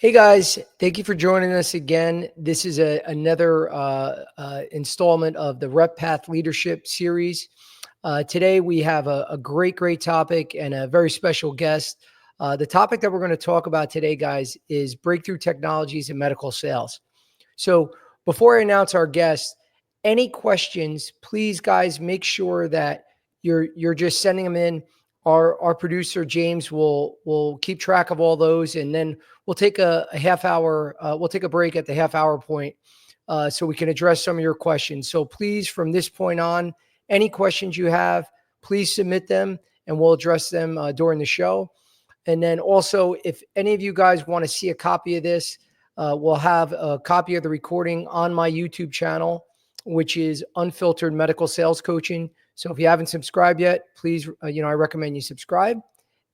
Hey guys, thank you for joining us again. This is another installment of the Rep Path Leadership Series. Today we have a great topic and a very special guest. The topic that we're going to talk about today, guys, is breakthrough technologies in medical sales. So before I announce our guest, any questions, please, guys, make sure that you're just sending them in. Our producer James will keep track of all those, and then we'll take a half hour. We'll take a break at the half hour point, so we can address some of your questions. So please, from this point on, any questions you have, please submit them, and we'll address them during the show. And then also, if any of you guys want to see a copy of this, we'll have a copy of the recording on my YouTube channel, which is Unfiltered Medical Sales Coaching. So if you haven't subscribed yet, please, I recommend you subscribe.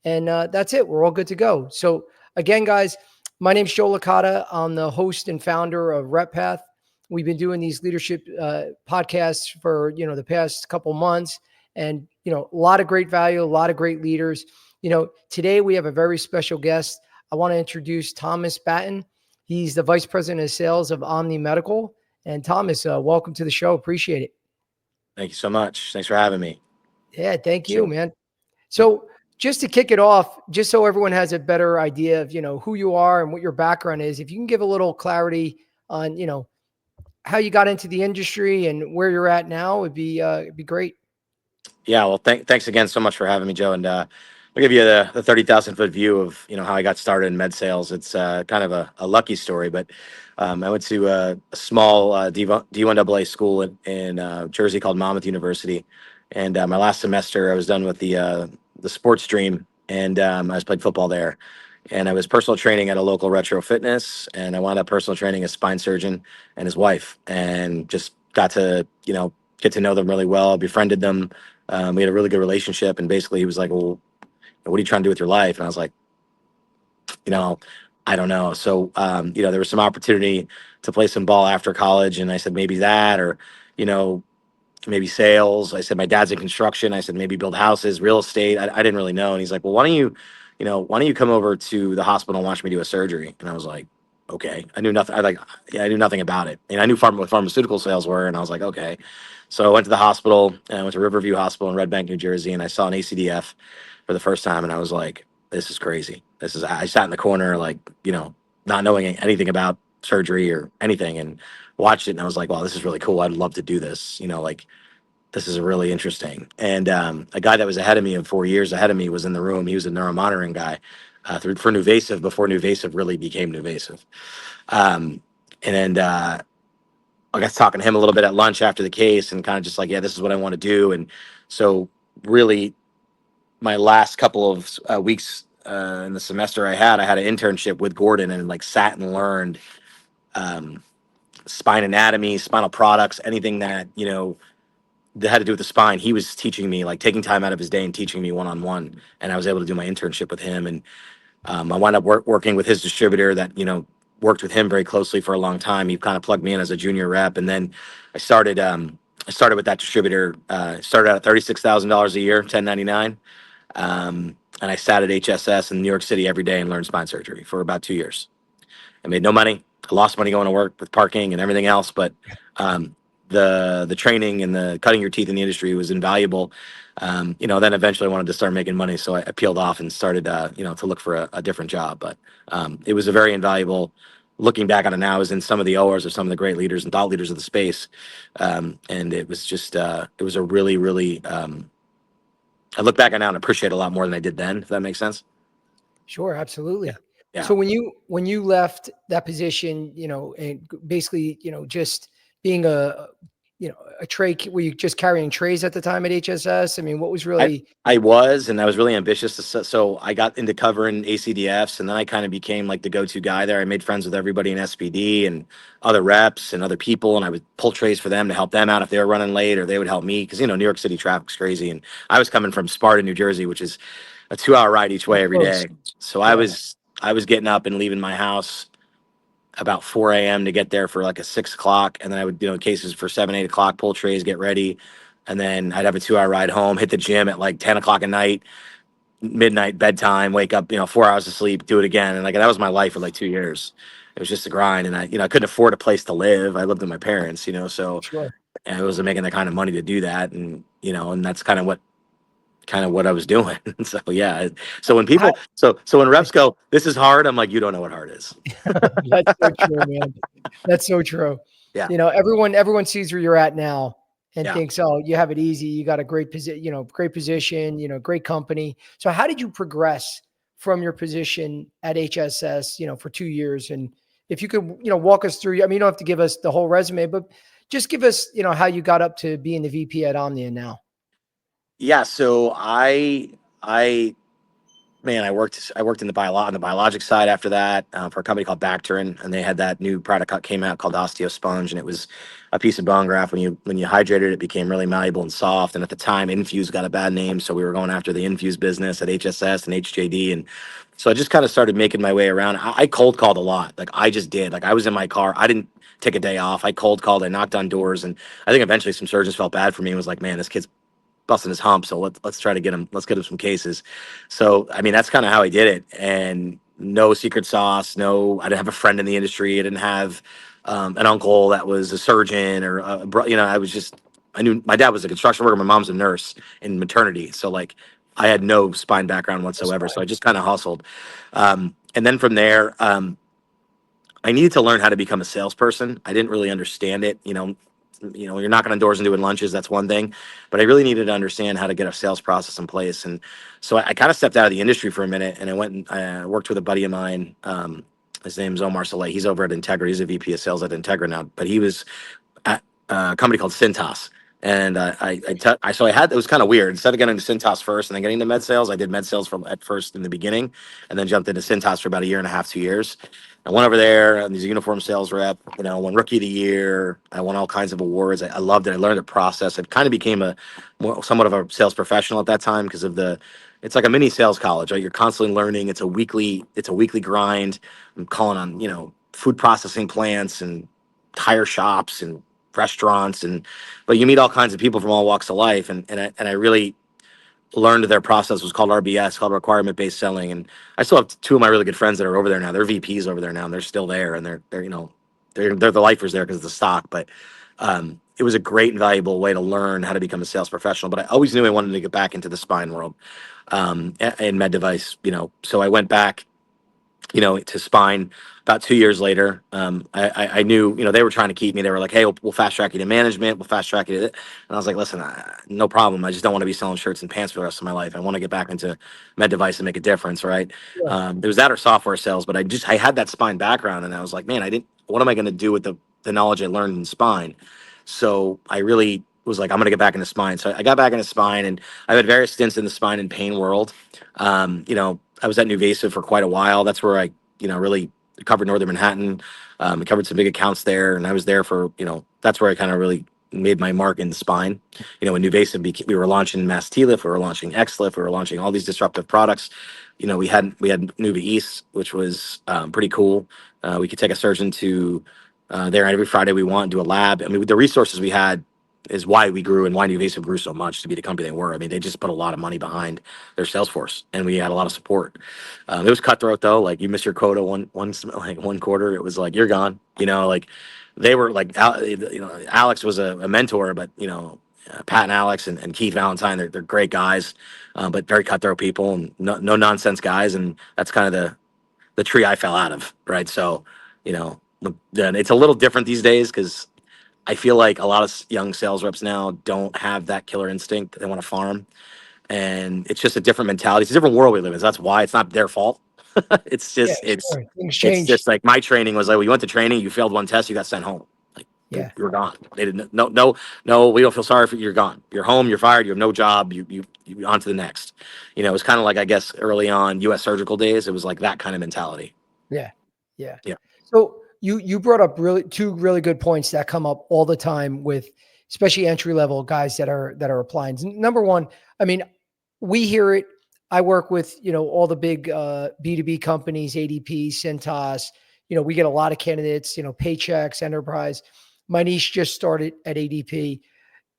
And that's it. We're all good to go. So again, guys, my name is Joe Licata. I'm the host and founder of Rep Path. We've been doing these leadership podcasts for, the past couple months, and, a lot of great value, a lot of great leaders. Today we have a very special guest. I want to introduce Thomas Batton. He's the Vice President of Sales of Omnia Medical. And Thomas, welcome to the show. Appreciate it. Thank you so much. Thanks for having me. Yeah, thank you, man. So just to kick it off, just so everyone has a better idea of, who you are and what your background is, if you can give a little clarity on, how you got into the industry and where you're at now, it'd be great. Yeah, well, thanks again so much for having me, Joe. And I'll give you the 30,000-foot view of, how I got started in med sales. It's kind of a lucky story, but I went to a small D1AA school in Jersey called Monmouth University. And my last semester, I was done with the sports stream, and I was playing football there. And I was personal training at a local retro fitness, and I wound up personal training a spine surgeon and his wife, and just got to, get to know them really well, befriended them. We had a really good relationship, and basically he was like, well, what are you trying to do with your life? And I was like, I don't know. So, there was some opportunity to play some ball after college, and I said, maybe that, or, maybe sales. I said, my dad's in construction. I said, maybe build houses, real estate. I didn't really know. And he's like, well, why don't you come over to the hospital and watch me do a surgery? And I was like, okay. I knew nothing. I knew nothing about it. And I knew what pharmaceutical sales were. And I was like, okay. So I went to the hospital, and I went to Riverview Hospital in Red Bank, New Jersey. And I saw an ACDF for the first time. And I was like, this is crazy. I sat in the corner, like, not knowing anything about surgery or anything, and watched it. And I was like, wow, this is really cool. I'd love to do this. This is really interesting. And a guy that was ahead of me, and 4 years ahead of me, was in the room. He was a neuromonitoring guy for NuVasive, before NuVasive really became NuVasive. And I got talking to him a little bit at lunch after the case, and kind of just like, yeah, this is what I want to do. And so really my last couple of weeks in the semester I had an internship with Gordon, and like sat and learned spine anatomy, spinal products, anything that, that had to do with the spine. He was teaching me, like taking time out of his day and teaching me one-on-one. And I was able to do my internship with him. And I wound up working with his distributor that, worked with him very closely for a long time. He kind of plugged me in as a junior rep. And then I started with that distributor, started out at $36,000 a year, 1099. And I sat at HSS in New York City every day and learned spine surgery for about 2 years. I made no money. I lost money going to work with parking and everything else. But the training and the cutting your teeth in the industry was invaluable. Then eventually I wanted to start making money. So I peeled off and started, to look for a different job. But it was a very invaluable, looking back on it now, is in some of the ORs of some of the great leaders and thought leaders of the space. And it was just, it was a really, really, I look back on now and appreciate it a lot more than I did then, if that makes sense. Sure, absolutely. Yeah. So when you left that position, and basically, just being a tray, were you just carrying trays at the time at HSS? I mean, what was really? I was really ambitious. So I got into covering ACDFs, and then I kind of became like the go-to guy there. I made friends with everybody in SPD and other reps and other people, and I would pull trays for them to help them out if they were running late, or they would help me, because, New York City traffic's crazy. And I was coming from Sparta, New Jersey, which is a 2-hour ride each way every day. So I was getting up and leaving my house about 4 a.m. to get there for like a 6 o'clock. And then I would, cases for 7, 8 o'clock, pull trays, get ready. And then I'd have a 2-hour ride home, hit the gym at like 10 o'clock at night, midnight bedtime, wake up, 4 hours of sleep, do it again. And like, that was my life for like 2 years. It was just a grind. And I couldn't afford a place to live. I lived with my parents, so Sure. I wasn't making the kind of money to do that. And that's kind of what I was doing. So yeah. So when How, people, so when reps go, this is hard, I'm like, you don't know what hard is. that's so true, man. That's so true. Yeah. Everyone sees where you're at now and Yeah. thinks, oh, you have it easy. You got a great position, great company. So how did you progress from your position at HSS, for 2 years? And if you could, walk us through, I mean, you don't have to give us the whole resume, but just give us, how you got up to being the VP at Omnia now. Yeah. So I man, I worked in on the biologic side after that, for a company called Bacterin, and they had that new product came out called OsteoSponge, and it was a piece of bone graft. When you hydrated it, it became really malleable and soft. And at the time, Infuse got a bad name, so we were going after the Infuse business at HSS and HJD, and so I just kind of started making my way around. I cold called a lot, like I just did. Like I was in my car, I didn't take a day off. I cold called, I knocked on doors, and I think eventually some surgeons felt bad for me and was like, "Man, this kid's busting his hump, so let's try to get him. Let's get him some cases." So I mean, that's kind of how I did it, and no secret sauce. No, I didn't have a friend in the industry. I didn't have an uncle that was a surgeon or I was just. I knew my dad was a construction worker. My mom's a nurse in maternity, so like I had no spine background That's whatsoever. So fine. I just kind of hustled, and then from there. I needed to learn how to become a salesperson. I didn't really understand it. You're knocking on doors and doing lunches. That's one thing, but I really needed to understand how to get a sales process in place. And so I kind of stepped out of the industry for a minute, and I went and worked with a buddy of mine. His name's Omar Saleh. He's over at Integra. He's a VP of sales at Integra now, but he was at a company called Cintas. And so I had, it was kind of weird. Instead of getting into Cintas first and then getting into med sales, I did med sales from at first in the beginning, and then jumped into Cintas for about a year and a half, 2 years. I went over there and he's a uniform sales rep, won rookie of the year. I won all kinds of awards. I loved it. I learned the process. I kind of became somewhat of a sales professional at that time because it's like a mini sales college, right? You're constantly learning. It's a weekly grind. I'm calling on, food processing plants and tire shops and restaurants, but you meet all kinds of people from all walks of life, and I really learned their process was called RBS, called requirement based selling. And I still have two of my really good friends that are over there now. They're VPs over there now, and they're still there, and they're the lifers there because of the stock. But it was a great and valuable way to learn how to become a sales professional. But I always knew I wanted to get back into the spine world, and med device. So I went back, to spine about 2 years later. I knew, they were trying to keep me. They were like, "Hey, we'll fast track you to management. We'll fast track you to it." And I was like, "Listen, no problem. I just don't want to be selling shirts and pants for the rest of my life. I want to get back into med device and make a difference." Right. Sure. It was that or software sales, but I had that spine background, and I was like, man, what am I going to do with the knowledge I learned in spine? So I really was like, I'm going to get back into spine. So I got back into spine, and I've had various stints in the spine and pain world. I was at NuVasive for quite a while. That's where I, really covered Northern Manhattan. I covered some big accounts there, and I was there for, that's where I kind of really made my mark in the spine. In NuVasive, we were launching Mass T-Lift, we were launching X-Lift, we were launching all these disruptive products. We had Nuva East, which was pretty cool. We could take a surgeon to there every Friday we want, do a lab. I mean, the resources we had is why we grew and why NuVasive grew so much to be the company they were. I mean, they just put a lot of money behind their sales force, and we had a lot of support. It was cutthroat though. Like you miss your quota like one quarter, it was like you're gone. Like they were like, Alex was a mentor, but Pat and Alex and Keith Valentine, they're great guys, but very cutthroat people and no nonsense guys, and that's kind of the tree I fell out of, right? So, then it's a little different these days because I feel like a lot of young sales reps now don't have that killer instinct. They want to farm, and it's just a different mentality. It's a different world we live in. So that's why it's not their fault. it's Yeah, just it's sure. Things it's change. just like my training was like, well, you went to training, you failed one test, you got sent home. Like Yeah. you're gone. They didn't. No, no, no. We don't feel sorry for you. You're gone. You're home. You're fired. You have no job. You on to the next. It was kind of like, I guess, early on U.S. surgical days. It was like that kind of mentality. Yeah. Yeah. Yeah. So you brought up really two really good points that come up all the time with especially entry level guys that are applying. Number one, I mean, we hear it. I work with, all the big B2B companies, ADP, Cintas. We get a lot of candidates, Paychex, Enterprise. My niche just started at ADP,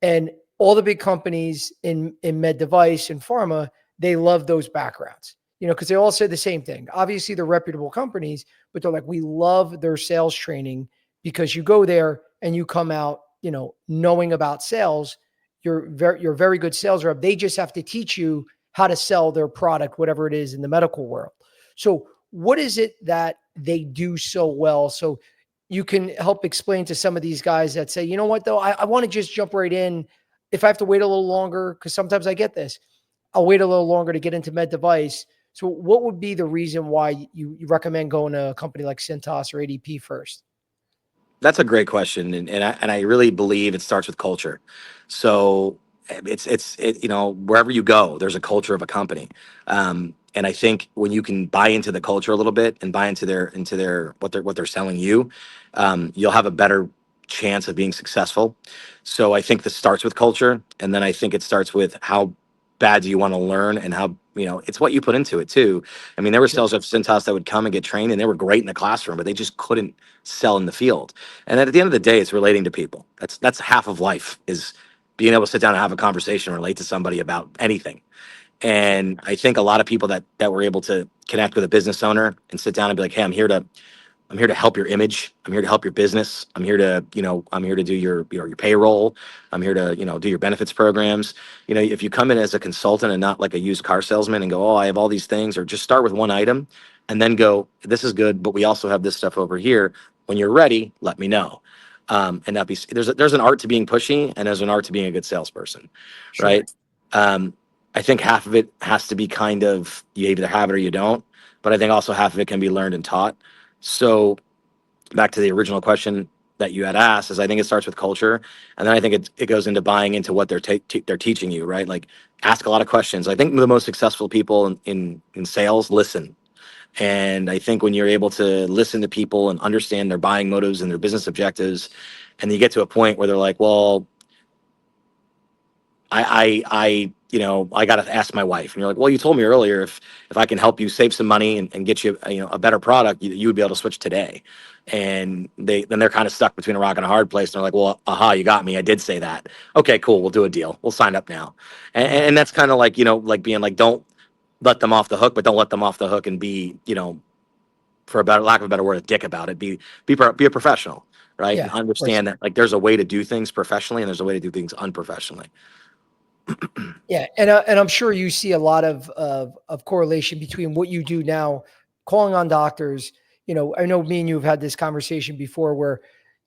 and all the big companies in med device and pharma, they love those backgrounds, because they all say the same thing. Obviously, they're reputable companies, but they're like, we love their sales training because you go there and you come out, knowing about sales. You're a very good sales rep. They just have to teach you how to sell their product, whatever it is in the medical world. So, what is it that they do so well? So, you can help explain to some of these guys that say, you know what, though, I want to just jump right in. If I have to wait a little longer, because sometimes I get this, I'll wait a little longer to get into med device. So, what would be the reason why you recommend going to a company like Cintas or ADP first? That's a great question, and I really believe it starts with culture. So wherever you go, there's a culture of a company, and I think when you can buy into the culture a little bit and buy into their what they're selling you, you'll have a better chance of being successful. So I think this starts with culture, and then I think it starts with how bad do you want to learn and how it's what you put into it too. I mean, there were Sure. sales reps at Cintas that would come and get trained, and they were great in the classroom, but they just couldn't sell in the field. And at the end of the day, it's relating to people. That's half of life is being able to sit down and have a conversation, relate to somebody about anything. Sure. And I think a lot of people that were able to connect with a business owner and sit down and be like, hey, I'm here to help your image. I'm here to help your business. I'm here to do your payroll. I'm here to, do your benefits programs. If you come in as a consultant and not like a used car salesman and go, oh, I have all these things, or just start with one item and then go, this is good, but we also have this stuff over here. When you're ready, let me know. And that be there's an art to being pushy and there's an art to being a good salesperson, Sure. right? Um, I think half of it has to be kind of you either have it or you don't, but I think also half of it can be learned and taught. So back to the original question that you had asked is I think it starts with culture, and then I think it goes into buying into what they're teaching you, right? Like ask a lot of questions. I think the most successful people in sales listen, and I think when you're able to listen to people and understand their buying motives and their business objectives, and you get to a point where they're like, well, I got to ask my wife. And you're like, well, you told me earlier if I can help you save some money and get you, a better product, you would be able to switch today. And they're kind of stuck between a rock and a hard place. And they're like, well, aha, you got me. I did say that. Okay, cool. We'll do a deal. We'll sign up now. And that's kind of like, like being like, don't let them off the hook, but don't let them off the hook and be, for a better lack of a better word, a dick about it. Be a professional, right? And Yeah, of course. understand that like there's a way to do things professionally and there's a way to do things unprofessionally. Yeah, and I'm sure you see a lot of correlation between what you do now, calling on doctors. I know me and you have had this conversation before where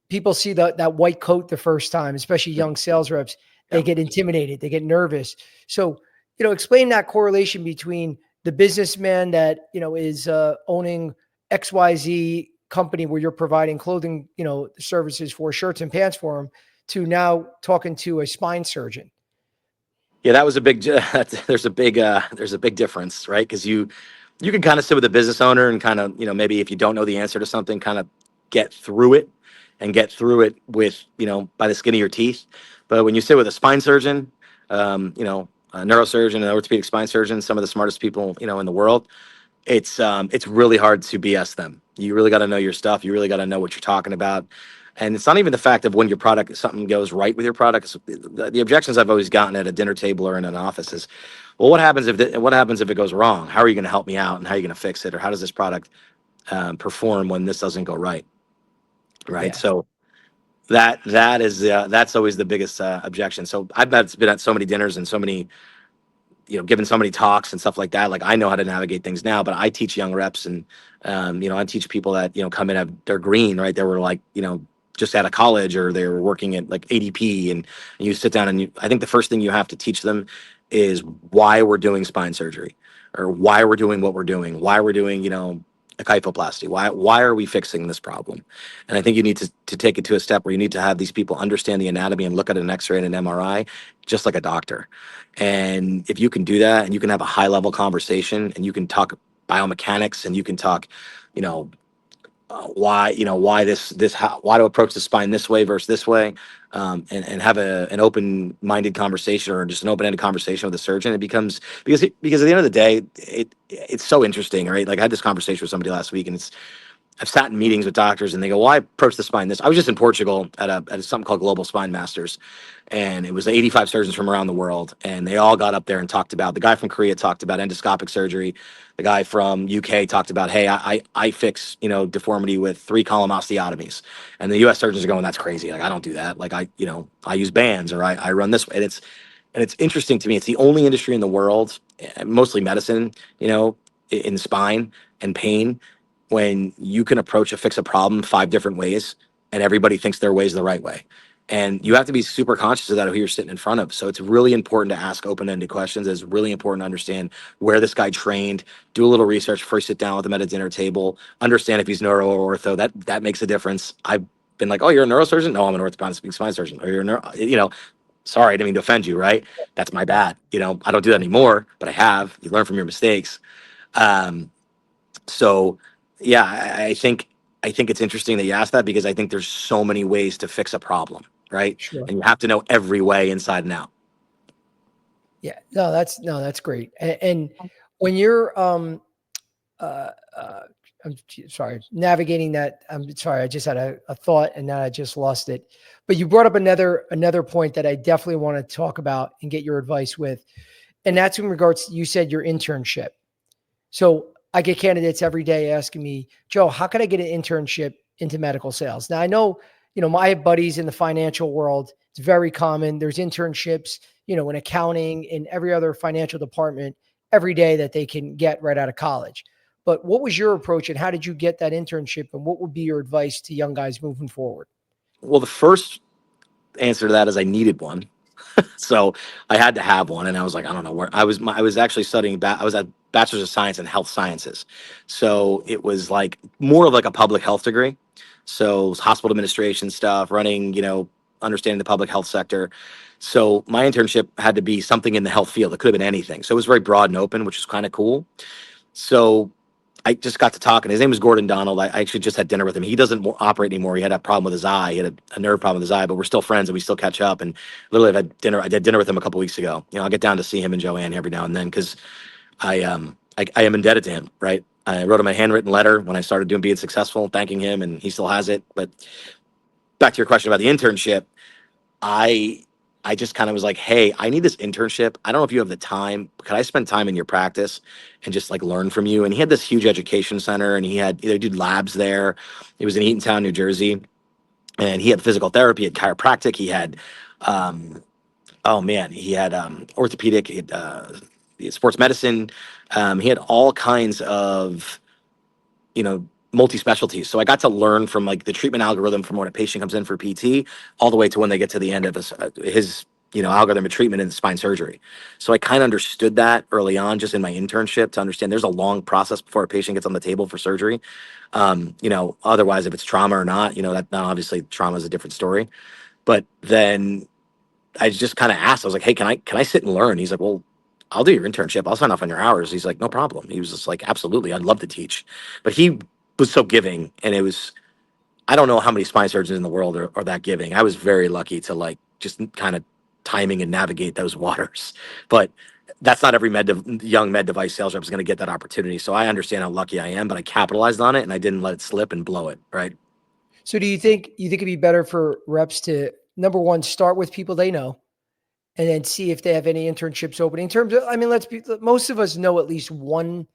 people see that white coat the first time, especially young sales reps, they Yeah. get intimidated, they get nervous. So, explain that correlation between the businessman that, is owning XYZ company where you're providing clothing, services for shirts and pants for them to now talking to a spine surgeon. Yeah, that was a big. There's a big difference, right? Because you can kind of sit with a business owner and kind of maybe if you don't know the answer to something, kind of get through it and get through it with by the skin of your teeth. But when you sit with a spine surgeon, a neurosurgeon, an orthopedic spine surgeon, some of the smartest people in the world, it's really hard to BS them. You really got to know your stuff. You really got to know what you're talking about. And it's not even the fact of when your product something goes right with your product. The objections I've always gotten at a dinner table or in an office is, well, what happens if it goes wrong? How are you going to help me out, and how are you going to fix it, or how does this product perform when this doesn't go right? Right. Yeah. So that's always the biggest objection. So been at so many dinners and so many given so many talks and stuff like that. Like I know how to navigate things now, but I teach young reps and, I teach people that, come in, they're green, right? They were like, just out of college or they were working at like ADP and you sit down and I think the first thing you have to teach them is why we're doing spine surgery or why we're doing what we're doing, why we're doing, a kyphoplasty. Why are we fixing this problem? And I think you need to take it to a step where you need to have these people understand the anatomy and look at an x-ray and an MRI, just like a doctor. And if you can do that and you can have a high level conversation and you can talk biomechanics and you can talk, you know, why why to approach the spine this way versus this way, and have an open minded conversation or just an open ended conversation with a surgeon, it becomes because at the end of the day, it's so interesting, right? Like I had this conversation with somebody last week, and I've sat in meetings with doctors and they go, well, I approach the spine this. I was just in Portugal at something called Global Spine Masters. And it was 85 surgeons from around the world. And they all got up there and talked about, the guy from Korea talked about endoscopic surgery. The guy from UK talked about, hey, I fix, deformity with 3-column osteotomies. And the US surgeons are going, that's crazy. Like, I don't do that. Like I use bands, or I run this way. And it's interesting to me. It's the only industry in the world, mostly medicine, in spine and pain, when you can fix a problem 5 different ways, and everybody thinks their way is the right way. And you have to be super conscious of that, who you're sitting in front of. So it's really important to ask open-ended questions. It's really important to understand where this guy trained. Do a little research before you sit down with him at a dinner table. Understand if he's neuro or ortho. That makes a difference. I've been like, oh, you're a neurosurgeon? No, I'm an orthopedic spine surgeon. Or you're a sorry, I didn't mean to offend you, right? That's my bad. I don't do that anymore, but I have. You learn from your mistakes. Um, so yeah, I think it's interesting that you asked that, because I think there's so many ways to fix a problem, right? Sure. And you have to know every way inside and out. Yeah. No, that's great. And when you're uh, uh, sorry, navigating that. I'm sorry, I just had a thought and now I just lost it. But you brought up another point that I definitely want to talk about and get your advice with, and that's in regards. You said your internship. So I get candidates every day asking me, Joe, how can I get an internship into medical sales? Now I know, my buddies in the financial world, it's very common. There's internships, in accounting, in every other financial department every day that they can get right out of college. But what was your approach and how did you get that internship? And what would be your advice to young guys moving forward? Well, the first answer to that is I needed one. So I had to have one, and I was like, I don't know where I was actually studying. I was at Bachelor's of Science in Health Sciences, so it was like more of like a public health degree. So it was hospital administration stuff, running, understanding the public health sector. So my internship had to be something in the health field. It could have been anything. So it was very broad and open, which was kind of cool. So I just got to talking. His name was Gordon Donald. I actually just had dinner with him. He doesn't operate anymore. He had a problem with his eye. He had a nerve problem with his eye, but we're still friends and we still catch up. And literally, I've had dinner. I did dinner with him a couple weeks ago. I'll get down to see him and Joanne every now and then, because I am indebted to him. Right. I wrote him a handwritten letter when I started being successful, thanking him, and he still has it. But back to your question about the internship, I I just kind of was like, hey, I need this internship. I don't know if you have the time. Could I spend time in your practice and just like learn from you? And he had this huge education center, and they did labs there. It was in Eatontown, New Jersey, and he had physical therapy, he had chiropractic, um, oh man, he had orthopedic, he had sports medicine. He had all kinds of multi specialties. So I got to learn from like the treatment algorithm from when a patient comes in for PT all the way to when they get to the end of his algorithm of treatment in spine surgery. So I kind of understood that early on, just in my internship, to understand there's a long process before a patient gets on the table for surgery. Otherwise, if it's trauma or not, that now obviously trauma is a different story. But then I just kind of asked, I was like, hey, can I sit and learn? He's like, well, I'll do your internship. I'll sign off on your hours. He's like, no problem. He was just like, absolutely. I'd love to teach. But he was so giving. And I don't know how many spine surgeons in the world are that giving. I was very lucky to like just kind of timing and navigate those waters. But that's not every young med device sales rep is going to get that opportunity. So I understand how lucky I am, but I capitalized on it and I didn't let it slip and blow it. Right. So do you think it'd be better for reps to, number one, start with people they know and then see if they have any internships opening? In terms of, I mean, most of us know at least one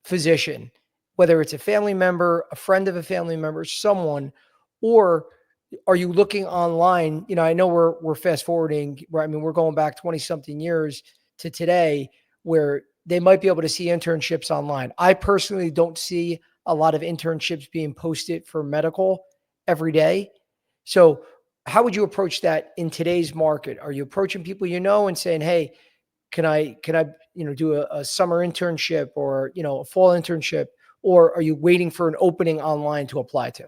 physician, whether it's a family member, a friend of a family member, someone, or are you looking online? I know we're fast forwarding, right? I mean, we're going back 20 something years to today where they might be able to see internships online. I personally don't see a lot of internships being posted for medical every day. So how would you approach that in today's market? Are you approaching people and saying, hey, can I do a summer internship or a fall internship, or are you waiting for an opening online to apply to?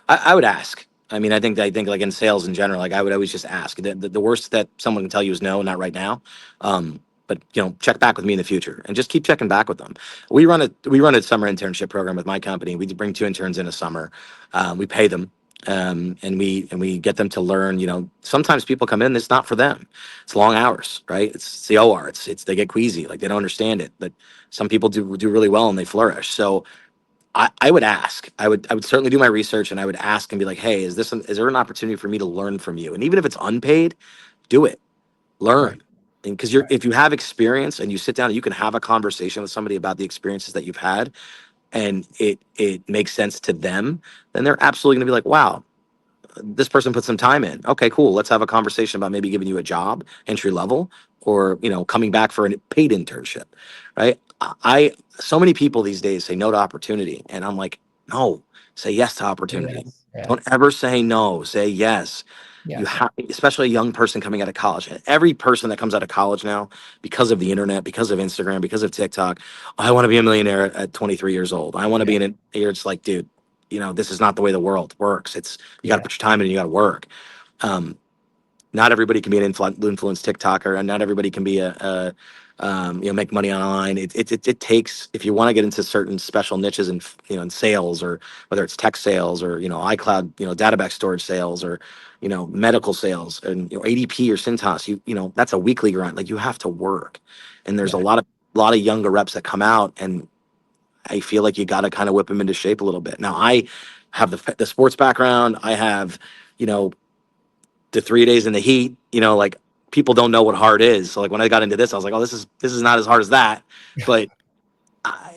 I would ask. I mean, I think like in sales in general, like I would always just ask. The worst that someone can tell you is no, not right now. But check back with me in the future, and just keep checking back with them. We run a summer internship program with my company. We bring 2 interns in a summer. We pay them, and we get them to learn. Sometimes people come in, it's not for them. It's long hours, right? It's the OR. It's they get queasy, like they don't understand it. But some people do really well and they flourish. So I would ask. I would certainly do my research, and I would ask and be like, hey, is there an opportunity for me to learn from you? And even if it's unpaid, do it. Right. Learn. And because Right. if you have experience and you sit down and you can have a conversation with somebody about the experiences that you've had, and it makes sense to them, then they're absolutely going to be like, wow, this person put some time in. Okay, cool. Let's have a conversation about maybe giving you a job, entry level, or coming back for a paid internship, right? So many people these days say no to opportunity, and I'm like, no, say yes to opportunity. Yes. Yeah. Don't ever say no. Say yes. You Yes. have, especially a young person coming out of college. Every person that comes out of college now, because of the internet, because of Instagram, because of TikTok, I want to be a millionaire at 23 years old. I want to Yeah. be in it. It's like, dude, this is not the way the world works. You got to Yeah. put your time in and you got to work. Um, Not everybody can be an influence TikToker, and not everybody can be make money online. It takes, if you want to get into certain special niches in in sales, or whether it's tech sales, or iCloud, database storage sales, or medical sales, and ADP or Cintas, that's a weekly grind. Like, you have to work, and there's a Yeah. lot of younger reps that come out, and I feel like you got to kind of whip them into shape a little bit. Now, I have the sports background. I have, you know, the 3 days in the heat. Like, people don't know what hard is. So, like, when I got into this, I was like, oh, this is not as hard as that. But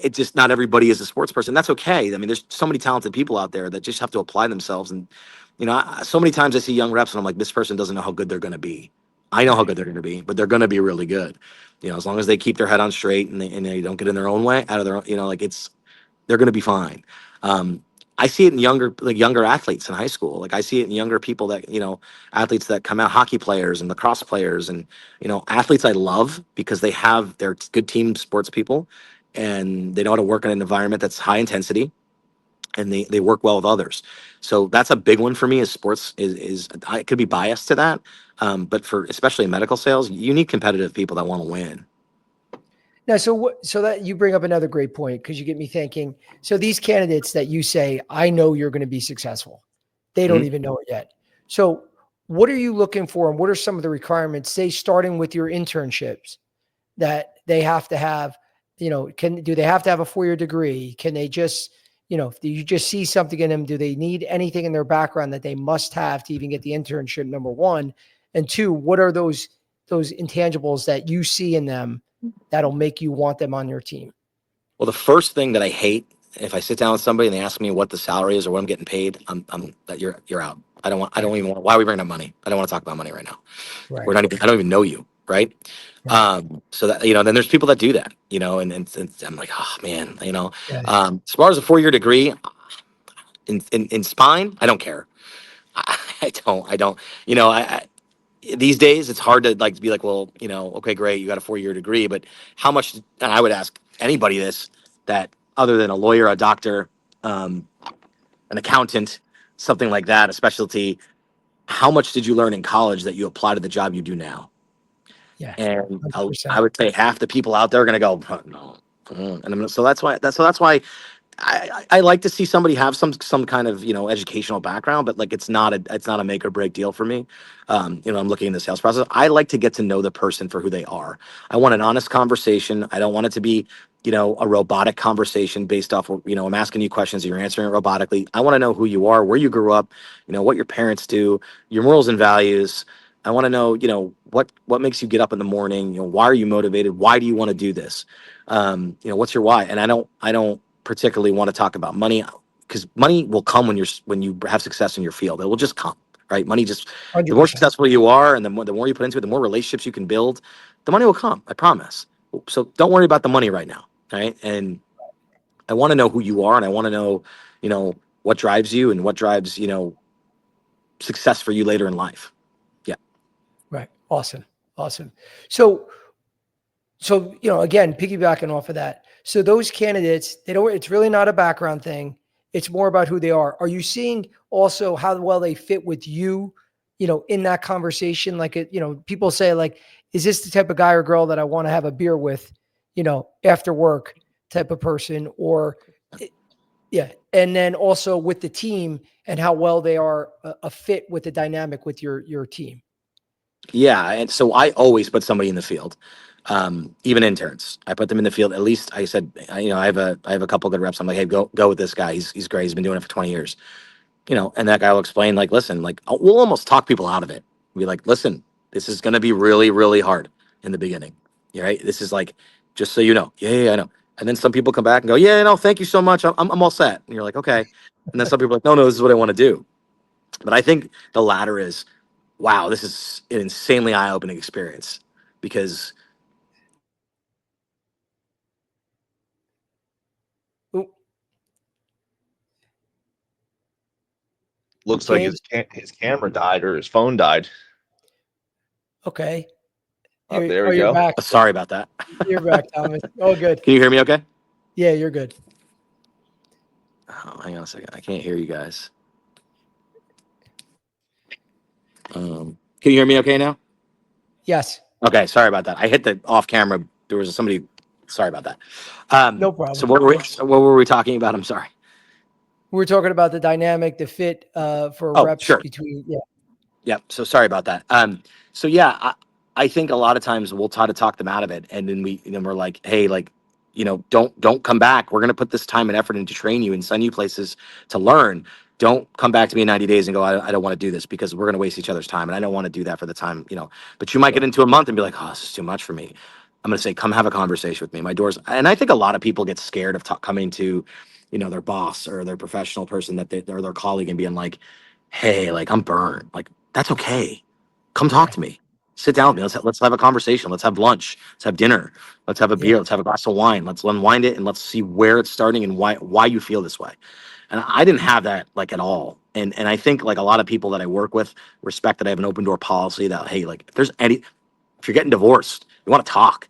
it just, not everybody is a sports person. That's okay. I mean, there's so many talented people out there that just have to apply themselves. And so many times I see young reps, and I'm like, this person doesn't know how good they're going to be. I know how Right. good they're going to be, but they're going to be really good. As long as they keep their head on straight, and they don't get in their own way, out of their own, like, they're going to be fine. Um, I see it in younger athletes in high school. Like, I see it in younger people that, athletes that come out, hockey players and lacrosse players, and, athletes I love because they're good team sports people, and they know how to work in an environment that's high intensity, and they work well with others. So that's a big one for me. Is sports is I could be biased to that. But for, especially in medical sales, you need competitive people that want to win. Now, so that you bring up another great point, because you get me thinking. So these candidates that you say, I know you're going to be successful, they don't Mhm. even know it yet. So what are you looking for, and what are some of the requirements? Say, starting with your internships, that they have to have. Do they have to have a 4-year degree? Can they just, do you just see something in them? Do they need anything in their background that they must have to even get the internship? Number one, and two, what are those intangibles that you see in them that'll make you want them on your team? Well, the first thing that I hate, if I sit down with somebody and they ask me what the salary is or what I'm getting paid, I'm that you're out. I Right. don't even want. Why are we bringing up money? I don't want to talk about money right now. Right. I don't even know you, right? Right. So that, then there's people that do that, and I'm like, oh man, Yes. as far as a 4-year degree in spine, I don't care. I don't, these days it's hard to, like, be like, well, okay, great, you got a 4-year degree, but how much? And I would ask anybody this, that other than a lawyer, a doctor, um, an accountant, something like that, a specialty, how much did you learn in college that you apply to the job you do now? Yeah. And I 100%. would say half the people out there are going to go, "Huh, no." So that's why I like to see somebody have some kind of educational background, but, like, it's not a make or break deal for me. I'm looking in the sales process. I like to get to know the person for who they are. I want an honest conversation. I don't want it to be a robotic conversation based off of, I'm asking you questions, you're answering it robotically. I want to know who you are, where you grew up, what your parents do, your morals and values. I want to know, what makes you get up in the morning. Why are you motivated? Why do you want to do this? What's your why? And I don't particularly want to talk about money, because money will come when you have success in your field. It will just come, right? Money just, the more 100%. successful you are, and the more you put into it, the more relationships you can build, the money will come. I promise. So don't worry about the money right now, right? And I want to know who you are, and I want to know, what drives you, and what drives success for you later in life. Yeah. Right. Awesome. Awesome. So, again, piggybacking off of that. So those candidates, it's really not a background thing. It's more about who they are. Are you seeing also how well they fit with you, in that conversation? Like, people say, like, is this the type of guy or girl that I want to have a beer with, after work, type of person? Or yeah. And then also with the team, and how well they are a fit with the dynamic with your team. Yeah, and so I always put somebody in the field. Even interns. I put them in the field. At least I said, I have a couple good reps. I'm like, hey, go with this guy. He's great. He's been doing it for 20 years. And that guy will explain, like, listen, like, we'll almost talk people out of it. Be like, listen, this is going to be really, really hard in the beginning. Right? This is like, just so you know. Yeah, yeah, I know. And then some people come back and go, yeah, no, thank you so much. I'm all set. And you're like, okay. And then some people are like, no, no, this is what I want to do. But I think the latter is, wow, this is an insanely eye-opening experience because Ooh, Looks like James. his camera died or his phone died. Okay. Oh, Here, there oh, we you're go. back. sorry about that. You're back, Thomas. Oh, good. Can you hear me okay? Yeah, you're good. Oh, hang on a second. I can't hear you guys. Can you hear me okay now? Yes, Okay, sorry about that. I hit the off camera. There was somebody. Sorry about that. no So problem. what were we talking about? I'm sorry. We're talking about the dynamic, the fit for Oh, reps sure. between. Yeah, Yeah. So sorry about that. So yeah, I think a lot of times we'll try to talk them out of it, and then we're like, hey, like, don't come back. We're gonna put this time and effort into train you and send you places to learn. Don't come back to me in 90 days and go, I don't want to do this because we're gonna waste each other's time, and I don't want to do that for the time. But you might get Sure. into a month and be like, oh, this is too much for me. I'm gonna say, come have a conversation with me. My doors, and I think a lot of people get scared of coming to, their boss or their professional person or their colleague and being like, hey, like I'm burned. Like that's okay. Come talk yeah, to me. Sit down yeah, with me. Let's have a conversation. Let's have lunch. Let's have dinner. Let's have a yeah, beer. Let's have a glass of wine. Let's unwind it and let's see where it's starting and why you feel this way. And I didn't have that like at all. And I think like a lot of people that I work with respect that I have an open door policy that hey, like if you're getting divorced, you want to talk,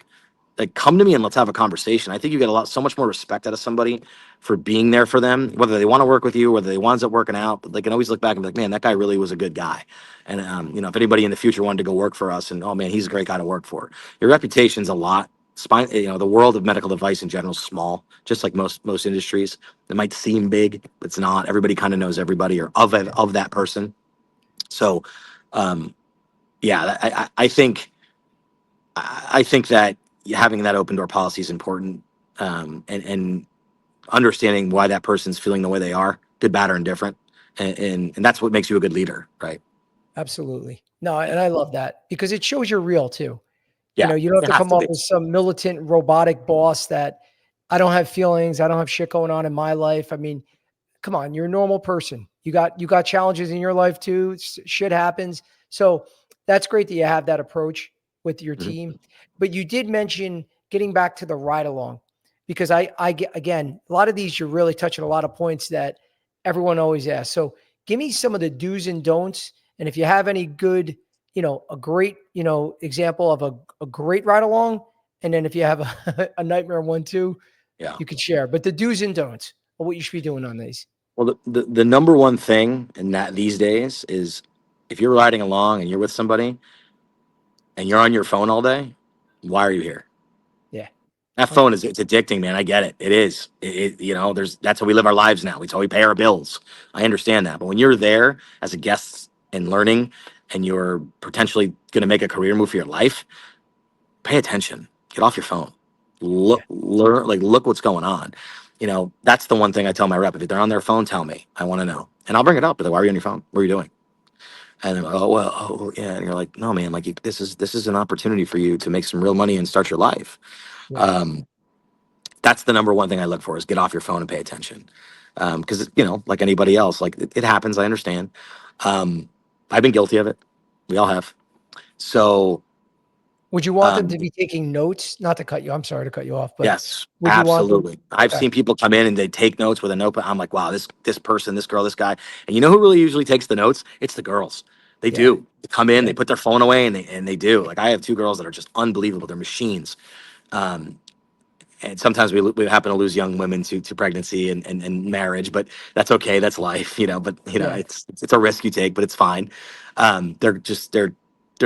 like come to me and let's have a conversation. I think you get so much more respect out of somebody for being there for them, whether they want to work with you, whether they winds up working out, but they can always look back and be like, man, that guy really was a good guy. And if anybody in the future wanted to go work for us and oh man, he's a great guy to work for. Your reputation's a lot. The world of medical device in general is small, just like most industries. It might seem big, but it's not. Everybody kind of knows everybody or of that person. So um yeah, I think that having that open door policy is important, and understanding why that person's feeling the way they are, good, bad, or indifferent, and that's what makes you a good leader, right? absolutely. No, and Yeah, I love that because it shows you're real too. yeah, You don't have it to has come to up be. with some militant robotic boss that I don't have feelings, I don't have shit going on in my life. I mean, come on, you're a normal person. You got challenges in your life too. Shit happens. So that's great that you have that approach with your Mhm. team. But you did mention getting back to the ride along because I get again a lot of these you're really touching a lot of points that everyone always asks. So give me some of the do's and don'ts, and if you have any good, a great, example of a great ride along, and then if you have a nightmare one too, Yeah. you could share. But the do's and don'ts of what you should be doing on these. Well, the number one thing in that these days is if you're riding along and you're with somebody and you're on your phone all day, why are you here? Yeah. That phone is it's addicting, man. I get it. It is. There's that's how we live our lives now. It's how we pay our bills. I understand that. But when you're there as a guest and learning and you're potentially going to make a career move for your life, pay attention. Get off your phone. Yeah. Learn, like look what's going on. That's the one thing I tell my rep. If they're on their phone, tell me. I want to know. And I'll bring it up. But why are you on your phone? What are you doing? And they're like, oh well, oh yeah. And you're like, no, man. Like this is an opportunity for you to make some real money and start your life. Yeah. Um, that's the number one thing I look for is get off your phone and pay attention. Because like anybody else, like it happens. I understand. Um, I've been guilty of it. We all have. So Would you want them um, to be taking notes? Not to cut you. I'm sorry to cut you off, but yes, would you want them? absolutely. I've Okay. seen people come in and they take notes with a notebook. I'm like, wow, this person, this girl, this guy. And you know who really usually takes the notes? It's the girls. They Yeah. do. They come in, Yeah. they put their phone away, and they do. Like I have two girls that are just unbelievable. They're machines. Um, and sometimes we happen to lose young women to pregnancy and marriage, but that's okay. That's life, But Yeah. it's a risk you take, but it's fine. They're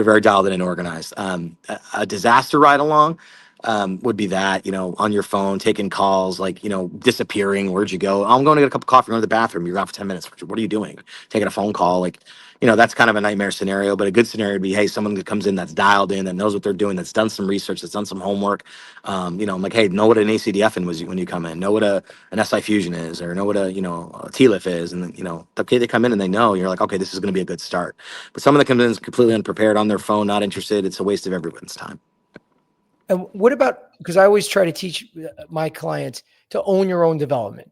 very dialed in and organized. A disaster ride along. would be that, on your phone, taking calls, like, disappearing. Where'd you go? I'm going to get a cup of coffee, going to the bathroom. You're out for 10 minutes. What are you doing? Taking a phone call. Like, that's kind of a nightmare scenario, but a good scenario would be, hey, someone that comes in that's dialed in, that knows what they're doing, that's done some research, that's done some homework. I'm like, hey, know what an ACDF was when you come in, know what an SI fusion is, or know what a TLIF is. And then, okay, they come in and they know, you're like, okay, this is going to be a good start. But someone that comes in is completely unprepared on their phone, not interested. It's a waste of everyone's time. And what about, because I always try to teach my clients to own your own development.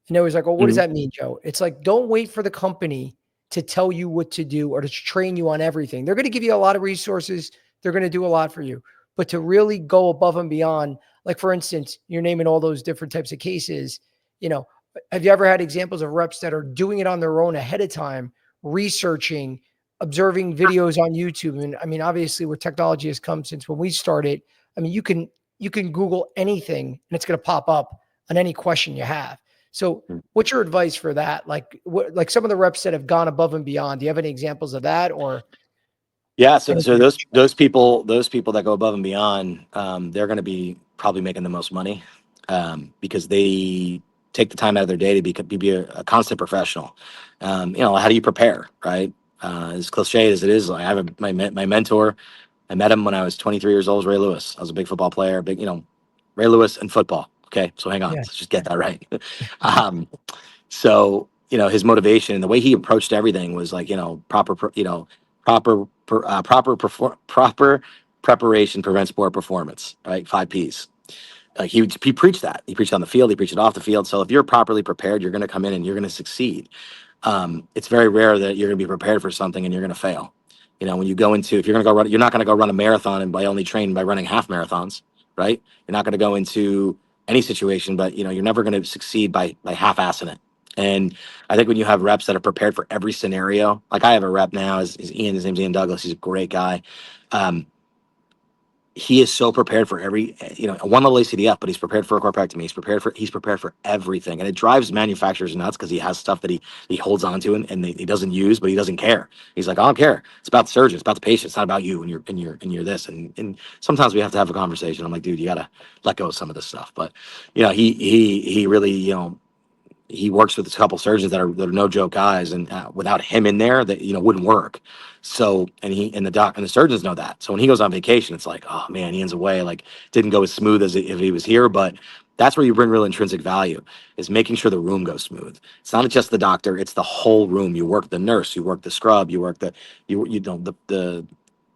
And they was like, well, what does that mean, Joe? It's like, don't wait for the company to tell you what to do or to train you on everything. They're going to give you a lot of resources. They're going to do a lot for you, but to really go above and beyond, like, for instance, you're naming all those different types of cases, have you ever had examples of reps that are doing it on their own ahead of time, researching, observing videos on YouTube? And I mean, obviously where technology has come since when we started, I mean, you can Google anything and it's going to pop up on any question you have. So what's your advice for that? Like some of the reps that have gone above and beyond, do you have any examples of that? Or yeah, so those people that go above and beyond, they're going to be probably making the most money, because they take the time out of their day to be a constant professional. How do you prepare, right? As cliche as it is, I have my mentor. I met him when I was 23 years old, Ray Lewis. I was a big football player, Ray Lewis and football. Okay, so hang on, yeah, let's just get that right. So, his motivation and the way he approached everything was like, proper preparation prevents poor performance, right? 5 Ps. Like he preached that. He preached on the field. He preached it off the field. So if you're properly prepared, you're going to come in and you're going to succeed. It's very rare that you're going to be prepared for something and you're going to fail. When you go into, if you're going to go run, you're not going to go run a marathon and by only train by running half marathons, right? You're not going to go into any situation, but you're never going to succeed by half-assing it. And I think when you have reps that are prepared for every scenario, like I have a rep now, is Ian. His name's Ian Douglas. He's a great guy. He is so prepared for every, one little ACDF, but he's prepared for a corpectomy. He's prepared for everything. And it drives manufacturers nuts because he has stuff that he holds on to and he doesn't use, but he doesn't care. He's like, I don't care. It's about the surgeon. It's about the patient. It's not about you and you're this. And sometimes we have to have a conversation. I'm like, dude, you got to let go of some of this stuff. But, he really, he works with a couple surgeons that are no joke guys, and without him in there, that wouldn't work. So, and the doc and the surgeons know that. So when he goes on vacation, it's like, oh man, Ian's away. Like, didn't go as smooth as if he was here. But that's where you bring real intrinsic value, is making sure the room goes smooth. It's not just the doctor; it's the whole room. You work the nurse, you work the scrub, you work the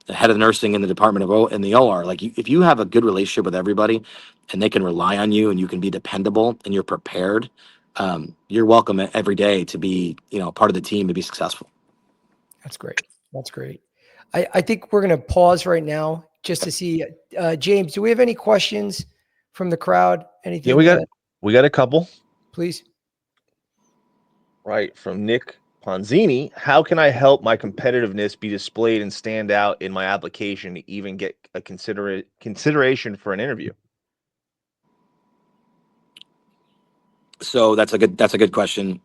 head of nursing in the department in the OR. Like, if you have a good relationship with everybody, and they can rely on you, and you can be dependable, and you're prepared. You're welcome every day to be, part of the team to be successful. That's great. That's great. I think we're going to pause right now just to see, James, do we have any questions from the crowd? Anything? Yeah, we got a couple. Please. Right, from Nick Ponzini. How can I help my competitiveness be displayed and stand out in my application to even get a consideration for an interview? So that's a good question.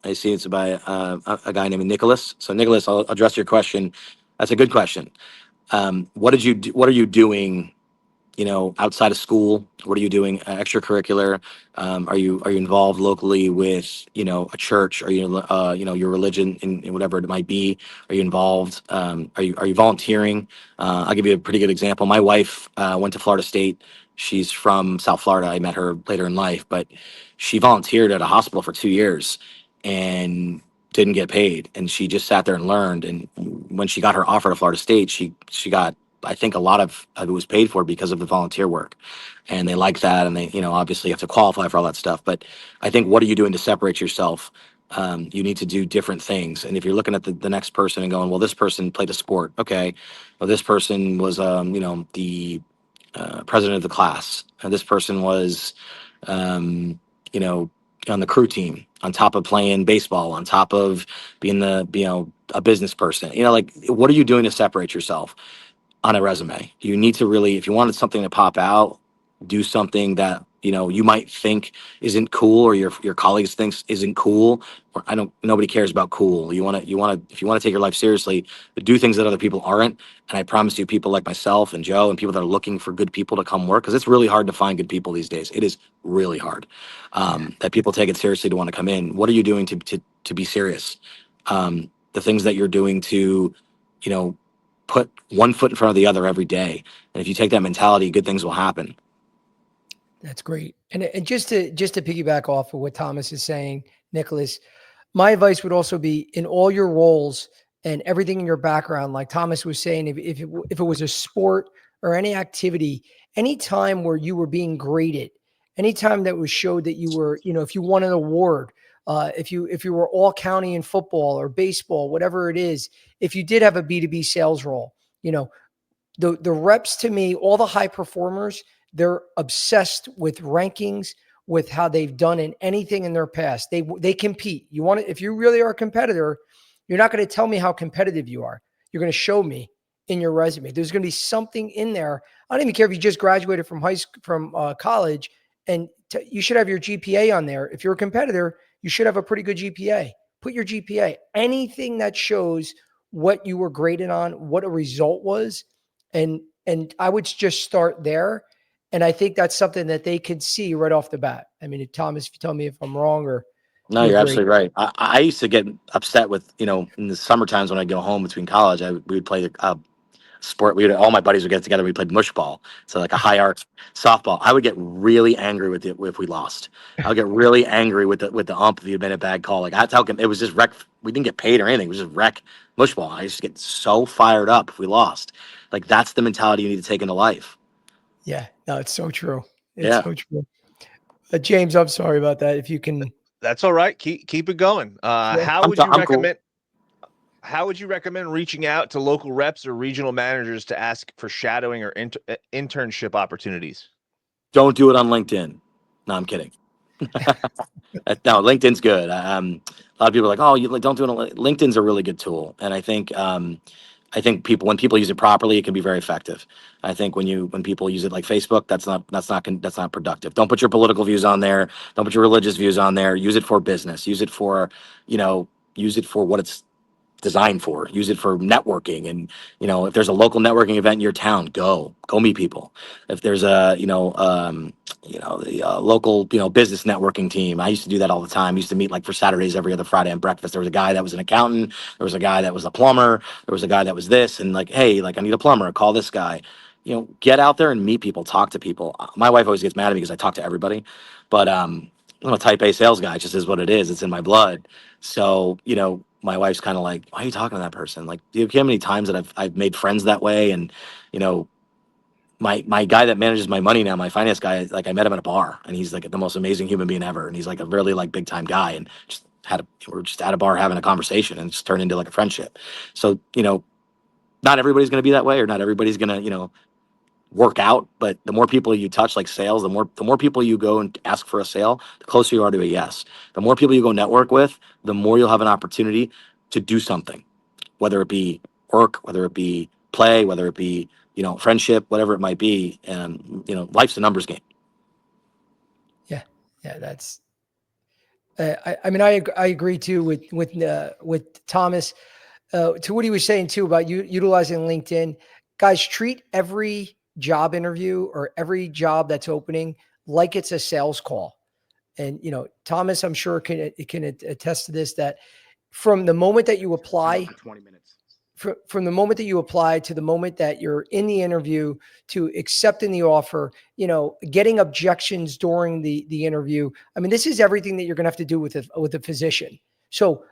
I see it's by a guy named Nicholas. So Nicholas, I'll address your question. That's a good question. What are you doing, outside of school? What are you doing extracurricular? Are you involved locally with, a church? Are you, your religion in whatever it might be? Are you involved? Are you volunteering? I'll give you a pretty good example. My wife went to Florida State. She's from South Florida. I met her later in life, but she volunteered at a hospital for 2 years and didn't get paid. And she just sat there and learned. And when she got her offer to Florida State, she got, I think, a lot of it was paid for because of the volunteer work, and they like that. And they, obviously you have to qualify for all that stuff. But I think, what are you doing to separate yourself? You need to do different things. And if you're looking at the next person and going, well, this person played a sport. Okay. Well, this person was, the president of the class. And this person was, you know, on the crew team, on top of playing baseball, on top of being a business person. Like, what are you doing to separate yourself on a resume? You need to really, if you wanted something to pop out, do something that you might think isn't cool, or your colleagues thinks isn't cool, or nobody cares about cool. If you want to take your life seriously, do things that other people aren't. And I promise you, people like myself and Joe and people that are looking for good people to come work, because it's really hard to find good people these days. It is really hard. That people take it seriously to want to come in. What are you doing to be serious? The things that you're doing to, you know, put one foot in front of the other every day. And if you take that mentality, good things will happen. That's great. And just to piggyback off of what Thomas is saying, Nicholas, my advice would also be in all your roles and everything in your background, like Thomas was saying, if it was a sport or any activity, any time where you were being graded, anytime that was showed that you were, if you won an award, if you were all county in football or baseball, whatever it is, if you did have a B2B sales role, the reps, to me, all the high performers, they're obsessed with rankings, with how they've done in anything in their past. They compete. If you really are a competitor, you're not going to tell me how competitive you are. You're going to show me in your resume. There's going to be something in there. I don't even care if you just graduated from college, and you should have your GPA on there. If you're a competitor, you should have a pretty good GPA. Put your GPA. Anything that shows what you were graded on, what a result was, and I would just start there. And I think that's something that they could see right off the bat. I mean, Thomas, if you tell me if I'm wrong or No, you you're agree. absolutely right. I used to get upset with, in the summer times when I go home between college, we would play sport. All my buddies would get together. We played mush ball. So like a high arc softball. I would get really angry with it if we lost. I would get really angry with the ump if he had been a bad call. Like that's how it was just wreck. We didn't get paid or anything. It was just wreck mush ball. I just get so fired up if we lost. Like that's the mentality you need to take into life. Yeah, no, it's so true. It's Yeah. so true. James, I'm sorry about that. If you can, That's all right. Keep it going. yeah. I'm cool. How would you recommend reaching out to local reps or regional managers to ask for shadowing or internship opportunities? Don't do it on LinkedIn. No, I'm kidding. No, LinkedIn's good. A lot of people are like, "Oh, don't do it." LinkedIn's a really good tool, and I think when people use it properly, it can be very effective. I think when people use it like Facebook, that's not productive. Don't put your political views on there. Don't put your religious views on there. Use it for business. Use it for what it's designed for. Use it for networking. And if there's a local networking event in your town, go meet people. If there's the local business networking team, I used to do that all the time. I used to meet like for Saturdays every other Friday and breakfast. There was a guy that was an accountant. There was a guy that was a plumber. There was a guy that was this, and like, hey, like I need a plumber, call this guy. Get out there and meet people, talk to people. My wife always gets mad at me because I talk to everybody, but I'm a type A sales guy. It just is what it is. It's in my blood. So, my wife's kind of like, why are you talking to that person? Like, do you know how many times that I've made friends that way? And, my guy that manages my money now, my finance guy, like I met him at a bar and he's like the most amazing human being ever. And he's like a really like big time guy, and we're just at a bar having a conversation and it's turned into like a friendship. So, not everybody's going to be that way, or not everybody's going to, work out, but the more people you touch, like sales, the more people you go and ask for a sale, the closer you are to a yes. The more people you go network with, the more you'll have an opportunity to do something, whether it be work, whether it be play, whether it be friendship, whatever it might be. And life's a numbers game. Yeah, that's. I mean, I agree too with Thomas. To what he was saying too about utilizing LinkedIn. Guys, treat every job interview or every job that's opening like it's a sales call. And Thomas, I'm sure can attest to this, that from the moment that you apply, 20 minutes. From the moment that you apply to the moment that you're in the interview to accepting the offer, getting objections during the interview. I mean, this is everything that you're going to have to do with a physician. So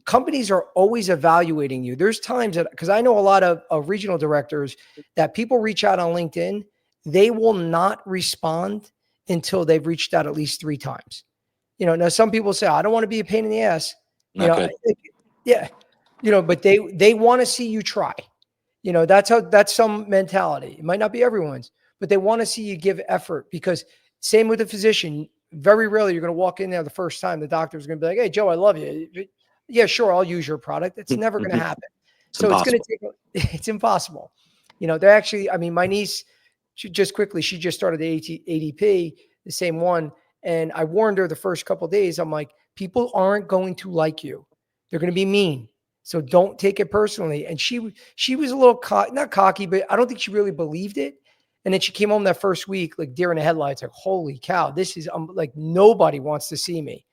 companies are always evaluating you. There's times that, because I know a lot of regional directors that people reach out on LinkedIn, they will not respond until they've reached out at least 3 times. Now some people say, I don't want to be a pain in the ass. Not good. Yeah. But they want to see you try. That's some mentality. It might not be everyone's, but they want to see you give effort, because same with a physician. Very rarely you're going to walk in there the first time. The doctor's going to be like, hey, Joe, I love you. Yeah, sure. I'll use your product. It's never going to happen. It's So impossible. it's impossible. They're actually, I mean, my niece, she just started the ADP. the same one. And I warned her the first couple of days. I'm like, people aren't going to like you. They're going to be mean. So don't take it personally. And she was a little not cocky, but I don't think she really believed it. And then she came home that first week, like deer in the headlights, like, holy cow, this is like nobody wants to see me.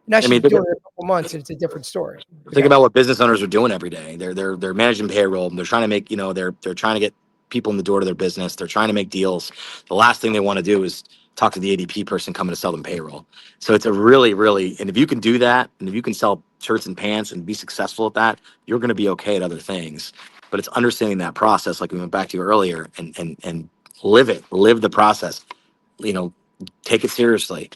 Now I she's mean, been doing it a couple months and it's a different story. think about what business owners are doing every day. They're managing payroll. They're trying to make, they're trying to get people in the door to their business. They're trying to make deals. The last thing they want to do is talk to the ADP person coming to sell them payroll. So it's a really, really, and if you can do that, and if you can sell shirts and pants and be successful at that, you're going to be okay at other things. But it's understanding that process, like we went back to earlier, and live it, live the process. You know, take it seriously.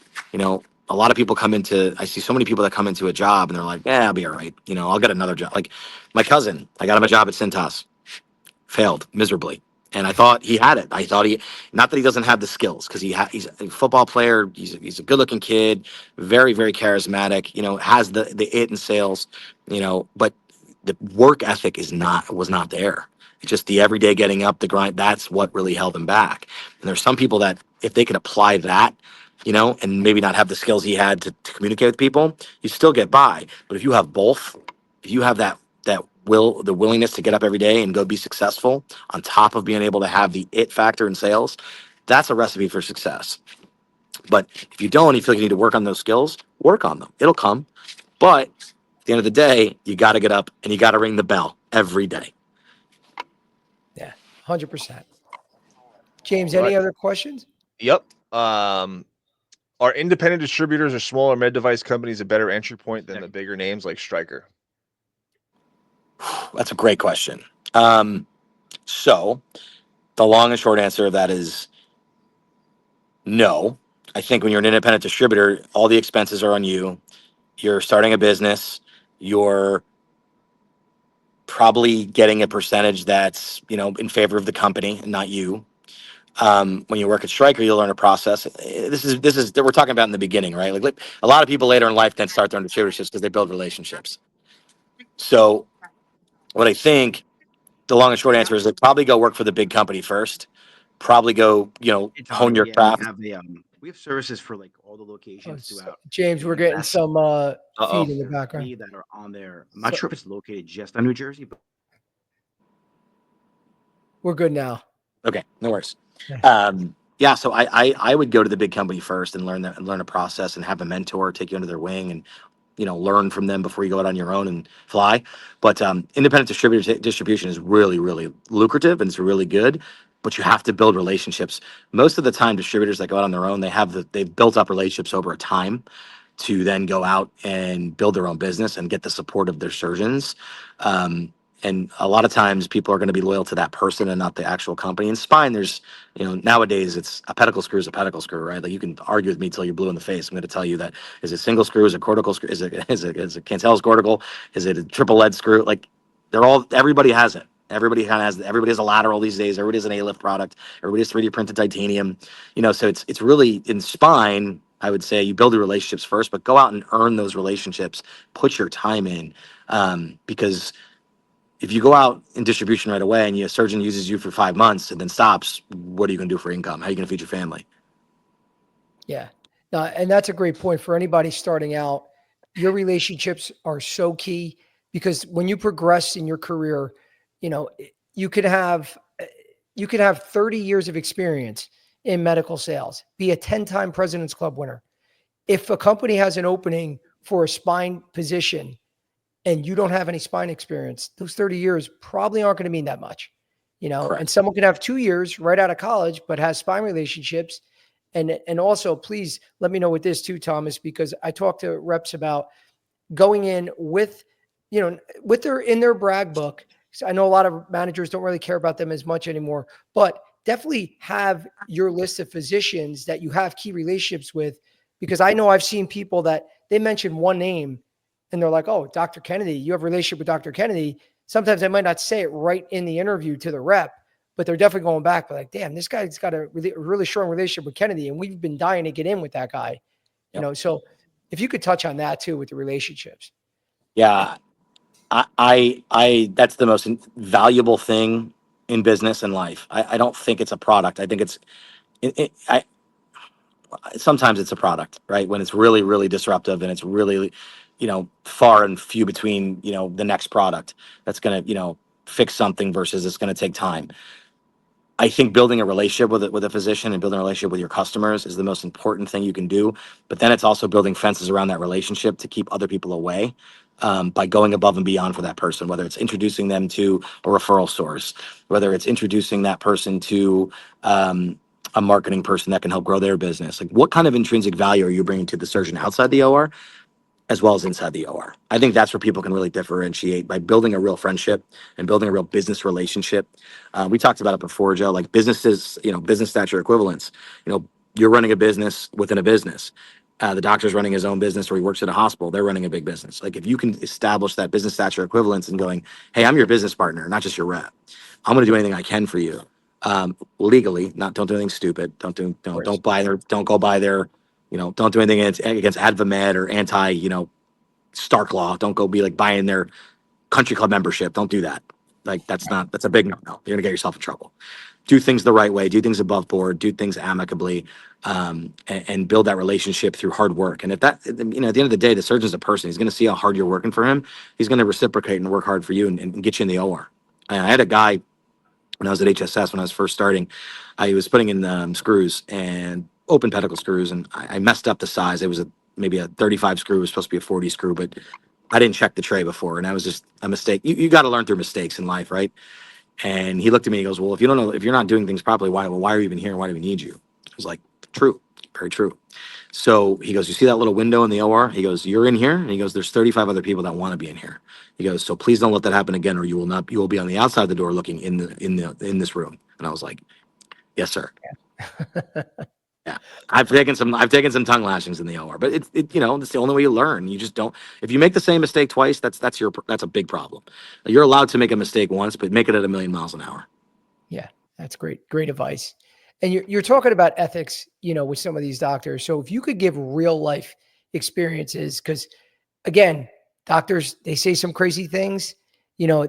A lot of people I see so many people that come into a job and they're like, yeah, I'll be all right. I'll get another job. Like my cousin, I got him a job at Cintas, failed miserably. And I thought he had it. I thought not that he doesn't have the skills, because he's a football player. He's a good looking kid, very, very charismatic, has the it in sales, but the work ethic was not there. It's just the everyday getting up, the grind. That's what really held him back. And there's some people that if they could apply that, and maybe not have the skills he had to communicate with people, you still get by. But if you have both, if you have that the willingness to get up every day and go be successful, on top of being able to have the it factor in sales, that's a recipe for success. But if you don't, you feel like you need to work on those skills, work on them. It'll come. But at the end of the day, you got to get up and you got to ring the bell every day. Yeah, 100%. James, Right. any other questions? Yep. Are independent distributors or smaller med device companies a better entry point than the bigger names like Stryker? That's a great question. So the long and short answer of that is no. I think when you're an independent distributor, all the expenses are on you. You're starting a business. You're probably getting a percentage that's in favor of the company and not you. When you work at Stryker, you'll learn a process. This is we're talking about in the beginning, right? Like a lot of people later in life then start their own distributorships because they build relationships. So what I think the long and short answer is, probably go work for the big company first. Probably go, Hey, hone Tommy, your yeah, craft. we have services for like all the Oh, locations throughout James, the we're getting U.S. some Uh-oh. feed in the There's background. 3 that are on there. I'm not So sure if it's located just on New Jersey, but we're good now. Okay, no worries. Yeah. Yeah, so I would go to the big company first and learn a process and have a mentor take you under their wing and learn from them before you go out on your own and fly. But independent distribution is really, really lucrative and it's really good. But you have to build relationships. Most of the time, distributors that go out on their own, they've built up relationships over a time to then go out and build their own business and get the support of their surgeons. Um, and a lot of times people are going to be loyal to that person and not the actual company. In spine, there's, nowadays it's a pedicle screw is a pedicle screw, right? Like you can argue with me till you're blue in the face. I'm going to tell you that is it single screw, is it cortical screw, is it Cantel's cortical, is it a triple lead screw? Like everybody has it. Everybody has a lateral these days. Everybody has an A-lift product. Everybody has 3D printed titanium. So it's really in spine. I would say you build your relationships first, but go out and earn those relationships. Put your time in, because if you go out in distribution right away and your surgeon uses you for 5 months and then stops, what are you going to do for income? How are you going to feed your family? Yeah. And that's a great point for anybody starting out. Your relationships are so key because when you progress in your career, you could have 30 years of experience in medical sales, be a 10-time President's Club winner. If a company has an opening for a spine position and you don't have any spine experience, those 30 years probably aren't going to mean that much, Correct. and someone can have 2 years right out of college, but has spine relationships. And also please let me know with this too, Thomas, because I talk to reps about going in with, with in their brag book. So I know a lot of managers don't really care about them as much anymore, but definitely have your list of physicians that you have key relationships with, because I know I've seen people that they mention one name and they're like, oh, Dr. Kennedy, you have a relationship with Dr. Kennedy. Sometimes I might not say it right in the interview to the rep, but they're definitely going back. But like, damn, this guy's got a really strong relationship with Kennedy, and we've been dying to get in with that guy. Yep. So if you could touch on that too with the relationships. Yeah, I that's the most valuable thing in business and life. I don't think it's a product. I think it's, sometimes it's a product, right? When it's really, really disruptive and it's really, far and few between, the next product that's going to, fix something versus it's going to take time. I think building a relationship with a physician and building a relationship with your customers is the most important thing you can do. But then it's also building fences around that relationship to keep other people away, by going above and beyond for that person, whether it's introducing them to a referral source, whether it's introducing that person to a marketing person that can help grow their business. Like, what kind of intrinsic value are you bringing to the surgeon outside the OR as well as inside the OR? I think that's where people can really differentiate by building a real friendship and building a real business relationship. We talked about it before, Joe, like businesses, business stature equivalents. You're running a business within a business. The doctor's running his own business, or he works at a hospital. They're running a big business. Like, if you can establish that business stature equivalence and going, hey, I'm your business partner, not just your rep. I'm going to do anything I can for you. Legally, don't do anything stupid. Don't go buy their, don't do anything against AdvaMed or anti, Stark Law. Don't go be like buying their country club membership. Don't do that. Like, that's a big no. You're gonna get yourself in trouble. Do things the right way. Do things above board. Do things amicably, and build that relationship through hard work. And if that, at the end of the day, the surgeon's a person. He's gonna see how hard you're working for him. He's gonna reciprocate and work hard for you and get you in the OR. And I had a guy when I was at HSS when I was first starting. I was putting in screws and open pedicle screws, and I messed up the size. It was maybe a 35 screw. It was supposed to be a 40 screw, but I didn't check the tray before, and that was just a mistake. You got to learn through mistakes in life, right? And he looked at me. He goes, "Well, if you don't know, if you're not doing things properly, why are you even here? Why do we need you?" I was like, "True, very true." So he goes, "You see that little window in the OR?" He goes, "You're in here," and he goes, "There's 35 other people that want to be in here." He goes, "So please don't let that happen again, or you will not. You will be on the outside of the door looking in this room." And I was like, "Yes, sir." Yeah, I've taken some tongue lashings in the OR, but it's the only way you learn. You just don't. If you make the same mistake twice, that's a big problem. You're allowed to make a mistake once, but make it at 1,000,000 miles an hour. Yeah, that's great. Great advice. And you're talking about ethics, with some of these doctors. So if you could give real life experiences, because again, doctors, they say some crazy things.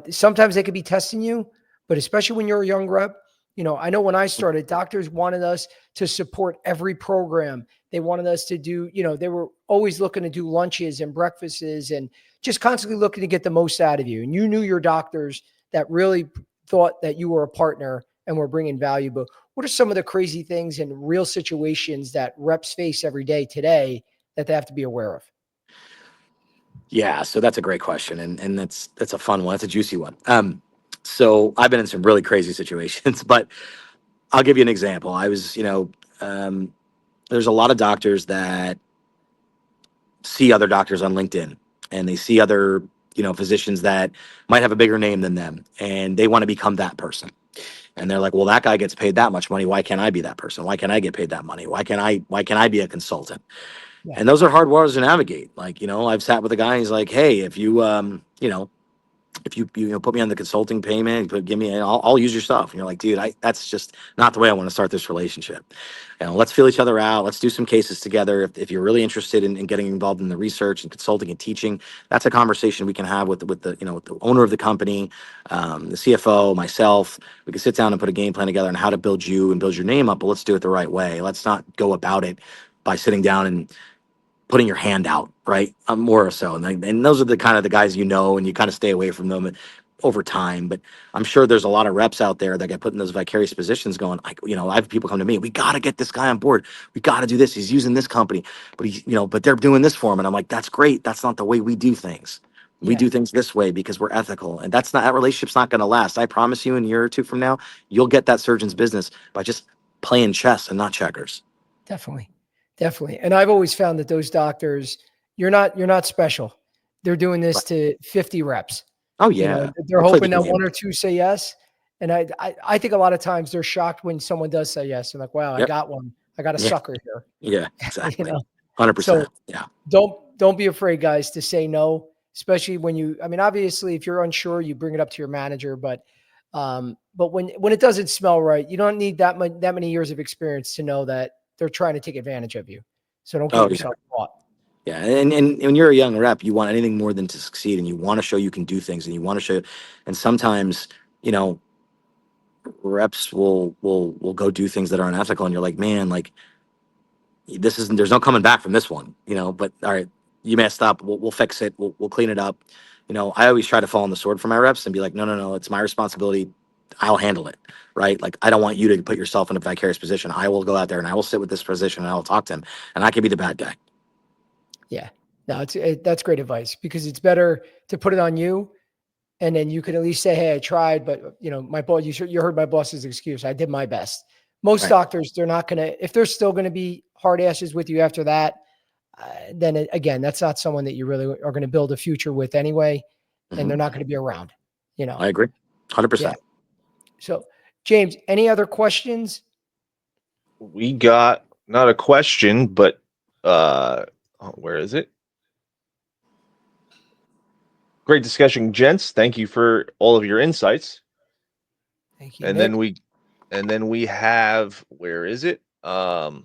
Sometimes they could be testing you, but especially when you're a young rep, I know when I started, doctors wanted us to support every program. They wanted us to do, they were always looking to do lunches and breakfasts and just constantly looking to get the most out of you. And you knew your doctors that really thought that you were a partner and were bringing value. But what are some of the crazy things and real situations that reps face every day today that they have to be aware of? Yeah, so that's a great question, and that's a fun one. That's a juicy one. So I've been in some really crazy situations, but I'll give you an example. I was, there's a lot of doctors that see other doctors on LinkedIn, and they see other, physicians that might have a bigger name than them, and they want to become that person. And they're like, well, that guy gets paid that much money. Why can't I be that person? Why can't I get paid that money? Why can't I be a consultant? Yeah. And those are hard waters to navigate. Like, I've sat with a guy, he's like, hey, if you, if you put me on the consulting payment, but give me, I'll use your stuff. And you're like, dude, that's just not the way I want to start this relationship. Let's feel each other out. Let's do some cases together. If you're really interested in getting involved in the research and consulting and teaching, that's a conversation we can have with the owner of the company, the CFO, myself. We can sit down and put a game plan together on how to build you and build your name up, but let's do it the right way. Let's not go about it by sitting down and putting your hand out, right? More so. And those are the kind of the guys, and you kind of stay away from them over time. But I'm sure there's a lot of reps out there that get put in those vicarious positions going, I have people come to me, we got to get this guy on board. We got to do this. He's using this company, but they're doing this for him. And I'm like, that's great. That's not the way we do things. We Yeah. do things this way because we're ethical, and that relationship's not going to last. I promise you, in a year or two from now, you'll get that surgeon's business by just playing chess and not checkers. Definitely. Definitely. And I've always found that those doctors, you're not special. They're doing this to 50 reps. Oh yeah. They're We'll play the hoping that game. one or two say yes. And I think a lot of times they're shocked when someone does say yes. They're like, wow, I Yep. got one. I got a Yeah. sucker here. Yeah, exactly. 100%. So Yeah. don't be afraid, guys, to say no, especially when obviously if you're unsure, you bring it up to your manager, but when it doesn't smell right, you don't need that many years of experience to know that they're trying to take advantage of you. So don't get yourself caught. Yeah. And when you're a young rep, you want anything more than to succeed, and you want to show you can do things, and you want to show, and sometimes, reps will go do things that are unethical, and you're like, man, like, there's no coming back from this one, but all right, you messed up. We'll fix it. We'll clean it up. I always try to fall on the sword for my reps and be like, no, no, no, it's my responsibility. I'll handle it. Right. Like, I don't want you to put yourself in a vicarious position. I will go out there and I will sit with this physician and I will talk to him and I can be the bad guy. Yeah. No, that's great advice, because it's better to put it on you. And then you can at least say, hey, I tried, but my boss, you heard my boss's excuse. I did my best. Most Right. doctors, they're not going to, if they're still going to be hard asses with you after that, then again, that's not someone that you really are going to build a future with anyway. And they're not going to be around, I agree. 100%. Yeah. So James, any other questions? We got not a question, but where is it? Great discussion, gents. Thank you for all of your insights. Thank you. And Nick. then we have, where is it? How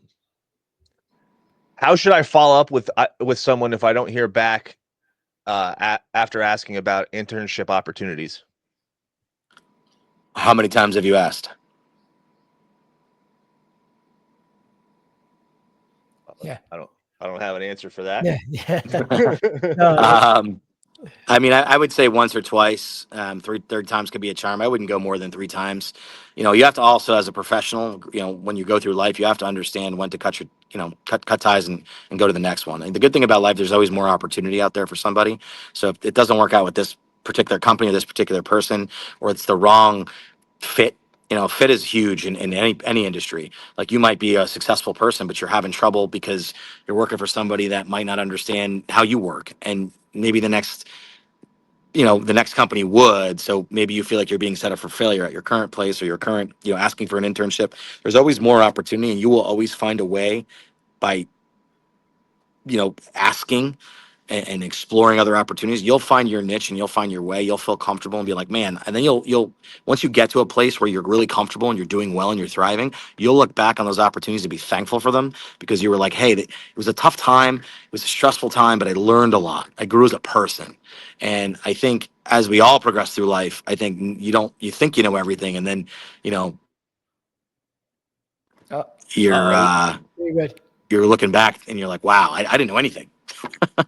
should I follow up with someone if I don't hear back after asking about internship opportunities? How many times have you asked? Yeah. I don't have an answer for that. Yeah. I mean, I would say once or twice. Third times could be a charm. I wouldn't go more than 3 times. You have to also, as a professional, when you go through life, you have to understand when to cut cut ties and go to the next one. And the good thing about life, there's always more opportunity out there for somebody. So if it doesn't work out with this particular company or this particular person, or it's the wrong fit. Fit is huge in any industry. Like, you might be a successful person, but you're having trouble because you're working for somebody that might not understand how you work, and maybe the next company would. So maybe you feel like you're being set up for failure at your current place or your current, asking for an internship. There's always more opportunity, and you will always find a way by, asking and exploring other opportunities. You'll find your niche and you'll find your way. You'll feel comfortable and be like, man. And then you'll once you get to a place where you're really comfortable and you're doing well and you're thriving, you'll look back on those opportunities and be thankful for them, because you were like, hey, it was a tough time, it was a stressful time, but I learned a lot. I grew as a person. And I think as we all progress through life, I think you think you know everything, and then you know Oh, you're very good. you're looking back and you're like, wow, I didn't know anything.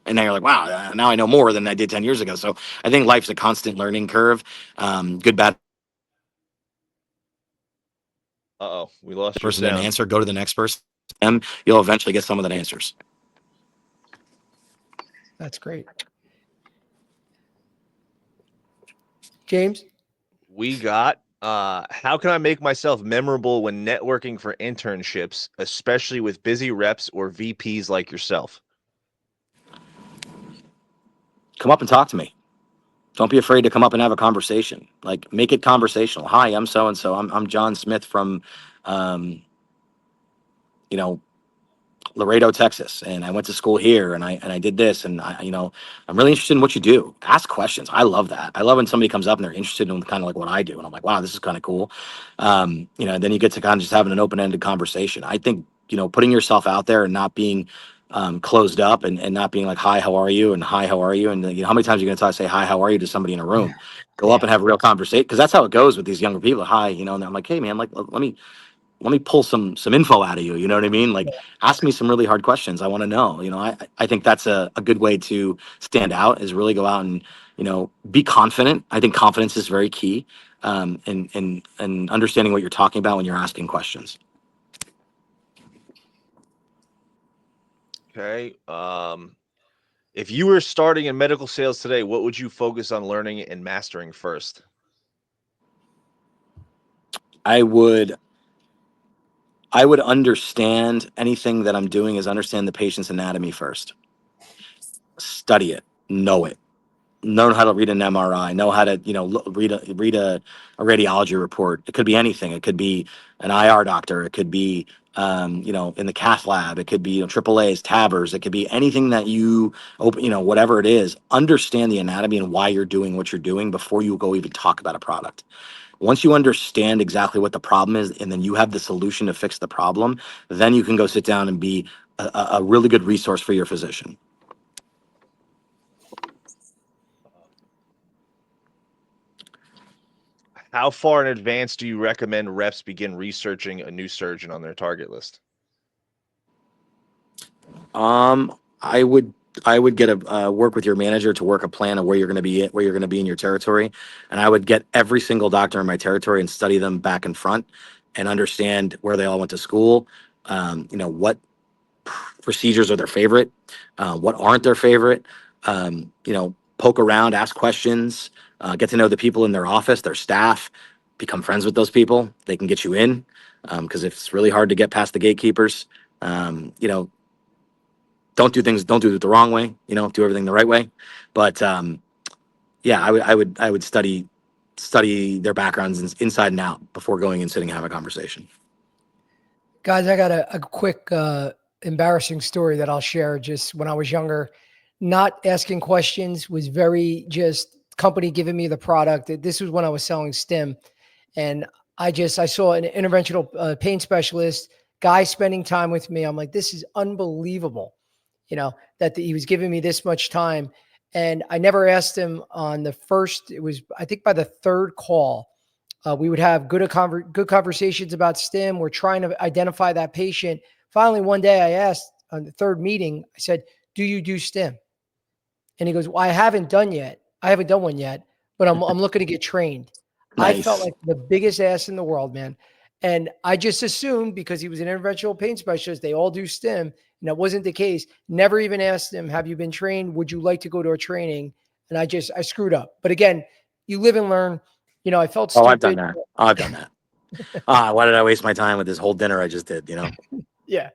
And now you're like, wow, now I know more than I did 10 years ago. So I think life's a constant learning curve. Good, bad We lost your person didn't sound. answer, go to the next person. You'll eventually get someone that answers. That's great. James? We got how can I make myself memorable when networking for internships, especially with busy reps or VPs like yourself? Come up and talk to me. Don't be afraid to come up and have a conversation. Like, make it conversational. Hi, I'm so and so. I'm John Smith from, um, you know, Laredo, Texas, and I went to school here, and I did this, and I'm really interested in what you do. Ask questions. I love that. I love when somebody comes up and they're interested in kind of like what I do, and I'm like, wow, this is kind of cool. Then you get to kind of just having an open-ended conversation. I think putting yourself out there and not being closed up, and not being like, hi, how are you, and hi, how are you, and how many times are you going to say hi, how are you to somebody in a room? Go up and have a real conversation, because that's how it goes with these younger people. Hi, and I'm like, hey man, like, let me pull some info out of you. You know what I mean? Like, ask me some really hard questions. I want to know. I think that's a good way to stand out, is really go out and be confident. I think confidence is very key, and understanding what you're talking about when you're asking questions. Okay. If you were starting in medical sales today, what would you focus on learning and mastering first? I would understand anything that I'm doing is understand the patient's anatomy first. Study it, know it. Know how to read an MRI, know how to, read a radiology report. It could be anything. It could be an IR doctor. It could be, in the cath lab. It could be, AAAs, TAVRs. It could be anything that you open, whatever it is. Understand the anatomy and why you're doing what you're doing before you go even talk about a product. Once you understand exactly what the problem is, and then you have the solution to fix the problem, then you can go sit down and be a really good resource for your physician. How far in advance do you recommend reps begin researching a new surgeon on their target list? I would get a work with your manager to work a plan of where you're going to be in your territory, and I would get every single doctor in my territory and study them back and front, and understand where they all went to school. What procedures are their favorite, what aren't their favorite. Poke around, ask questions, get to know the people in their office, their staff, become friends with those people. They can get you in, because if it's really hard to get past the gatekeepers, um, you know, don't do it the wrong way. Do everything the right way. But yeah, I would study their backgrounds inside and out before going and sitting and have a conversation. Guys, I got a quick embarrassing story that I'll share. Just when I was younger, not asking questions, was very just company giving me the product. This was when I was selling stim, and I saw an interventional pain specialist guy spending time with me. I'm like, this is unbelievable, that he was giving me this much time. And I never asked him on the first. It was, I think, by the third call. We would have good conversations about STEM. We're trying to identify that patient. Finally, one day I asked on the third meeting, I said, do you do STEM? And he goes, well, I haven't done one yet, but I'm looking to get trained. I felt Nice. like the biggest ass in the world, man. And I just assumed because he was an interventional pain specialist, they all do STEM. And that wasn't the case. Never even asked him, have you been trained? Would you like to go to a training? And I screwed up. But again, you live and learn. I felt Oh, I've done stupid. that. I've done that. Why did I waste my time with this whole dinner I just did? Yeah.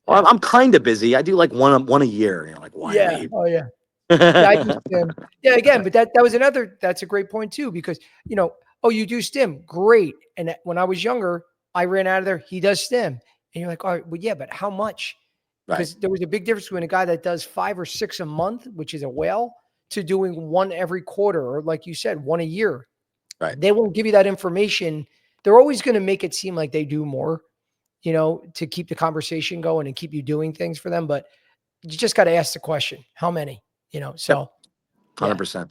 Well, Yeah. I'm kind of busy. I do like one a year. Like, why Yeah. wait? Oh, yeah. Yeah, I do STEM. Yeah, again, but that was that's a great point too, because oh, you do STEM, great. And when I was younger, I ran out of there. He does STEM, and you're like, all right, well, yeah, but how much? Right, Because there was a big difference between a guy that does 5 or 6 a month, which is a whale, to doing one every quarter, or like you said, one a year. right. They won't give you that information. They're always going to make it seem like they do more, to keep the conversation going and keep you doing things for them. But you just got to ask the question, how many? Yep, So yeah. 100%.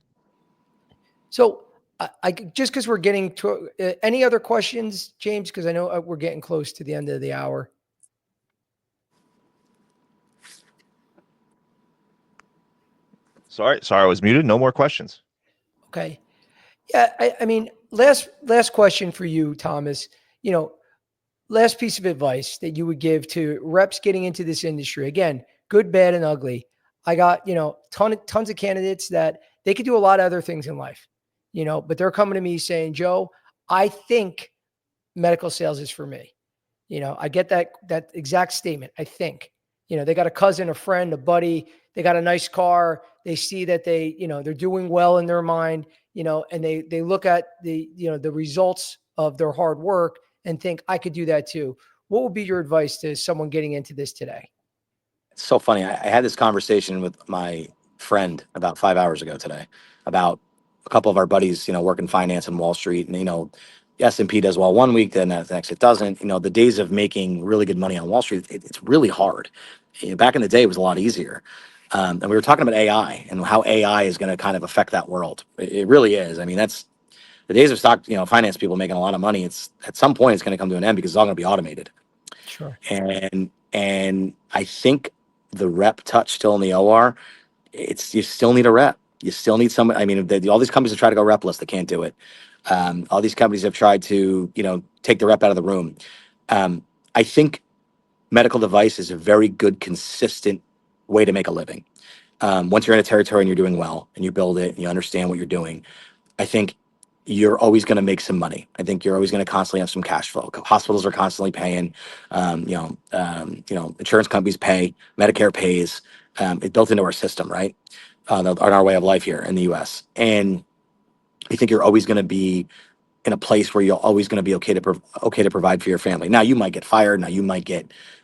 So I just because we're getting to any other questions, James? Because I know we're getting close to the end of the hour. Sorry, I was muted. No more questions. Okay. Yeah. I mean, last question for you, Thomas. Last piece of advice that you would give to reps getting into this industry. Again, good, bad, and ugly. I got tons of candidates that they could do a lot of other things in life, but they're coming to me saying, Joe, I think medical sales is for me. I get that exact statement. I think, they got a cousin, a friend, a buddy, they got a nice car. They see that they're doing well in their mind, and they look at the results of their hard work and think I could do that too. What would be your advice to someone getting into this today? It's so funny. I had this conversation with my friend about 5 hours ago today about a couple of our buddies, work in finance and Wall Street, and S&P does well one week, then the next it doesn't. The days of making really good money on Wall Street, it's really hard. Back in the day, it was a lot easier. And we were talking about AI and how AI is going to kind of affect that world. It really is. I mean, that's the days of finance people making a lot of money. It's at some point it's going to come to an end because it's all going to be automated. Sure. And I think the rep touch still in the OR, you still need a rep. You still need somebody. I mean, all these companies have tried to go repless. They can't do it. All these companies have tried to, take the rep out of the room. I think medical device is a very good, consistent way to make a living. Once you're in a territory and you're doing well and you build it and you understand what you're doing, I think you're always going to make some money. I think you're always going to constantly have some cash flow. Hospitals are constantly paying. Insurance companies pay. Medicare pays. It's built into our system, right? On our way of life here in the U.S. And I think you're always going to be in a place where you're always going to be okay to provide for your family. Now you might get fired.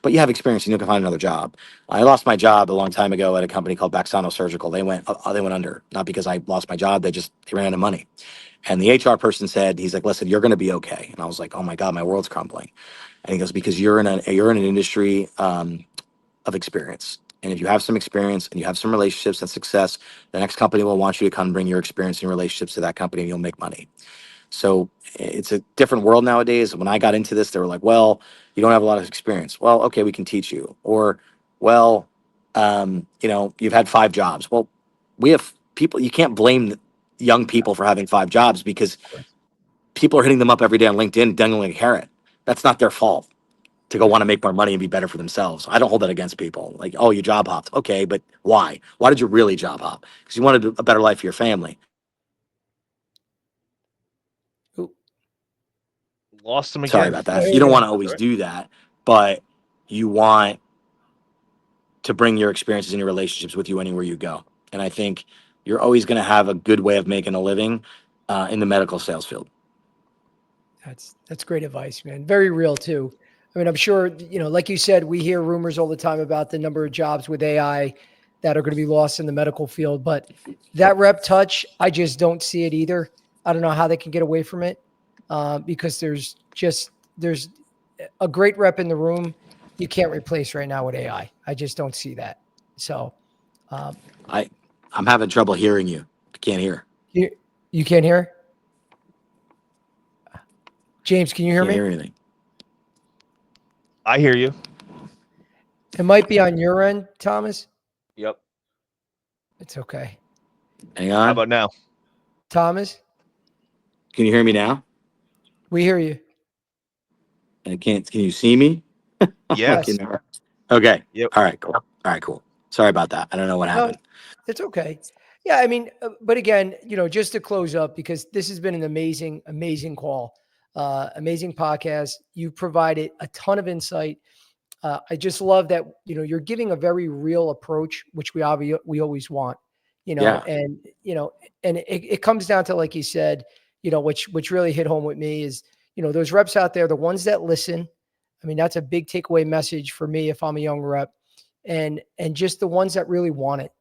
But you have experience and you can find another job. I lost my job a long time ago at a company called Baxano Surgical. They went under, not because I lost my job. They ran out of money. And the HR person said, he's like, listen, you're going to be okay. And I was like, oh my God, my world's crumbling. And he goes, because you're in an industry of experience. And if you have some experience and you have some relationships and success, the next company will want you to come and bring your experience and relationships to that company and you'll make money. So it's a different world nowadays. When I got into this, they were like, well, you don't have a lot of experience. Well, okay, we can teach you. Or, well, You've had 5 jobs. Well, we have people, you can't blame young people for having 5 jobs because people are hitting them up every day on LinkedIn, dangling a carrot. That's not their fault to go want to make more money and be better for themselves. I don't hold that against people. Like, oh, you job hopped. Okay, but why? Why did you really job hop? Because you wanted a better life for your family. Ooh, Lost them Sorry again. about oh, that. here You you don't want go. to always do that, but you want to bring your experiences and your relationships with you anywhere you go. And I think you're always going to have a good way of making a living in the medical sales field. That's great advice, man. Very real too. I mean, I'm sure, like you said, we hear rumors all the time about the number of jobs with AI that are going to be lost in the medical field, but that rep touch, I just don't see it either. I don't know how they can get away from it because there's a great rep in the room you can't replace right now with AI. I just don't see that. So um, I'm having trouble hearing you. I can't hear. you, you can't hear? James, can you hear Can't me? hear anything. I hear you. It might be on your end, Thomas. Yep. It's okay. Hang How on. about now? Thomas, Can you hear me now? we hear you. And can you see me? Yeah. Yes. Okay. Yep. All right. Cool. All right. Cool. Sorry about that. I don't know what No, happened. it's okay. Yeah, I mean, but again, just to close up, because this has been an amazing, amazing call, amazing podcast. You provided a ton of insight. I just love that, you're giving a very real approach, which we always want, Yeah. and, and it comes down to, like you said, which really hit home with me is, those reps out there, the ones that listen. I mean, that's a big takeaway message for me if I'm a young rep, and just the ones that really want it,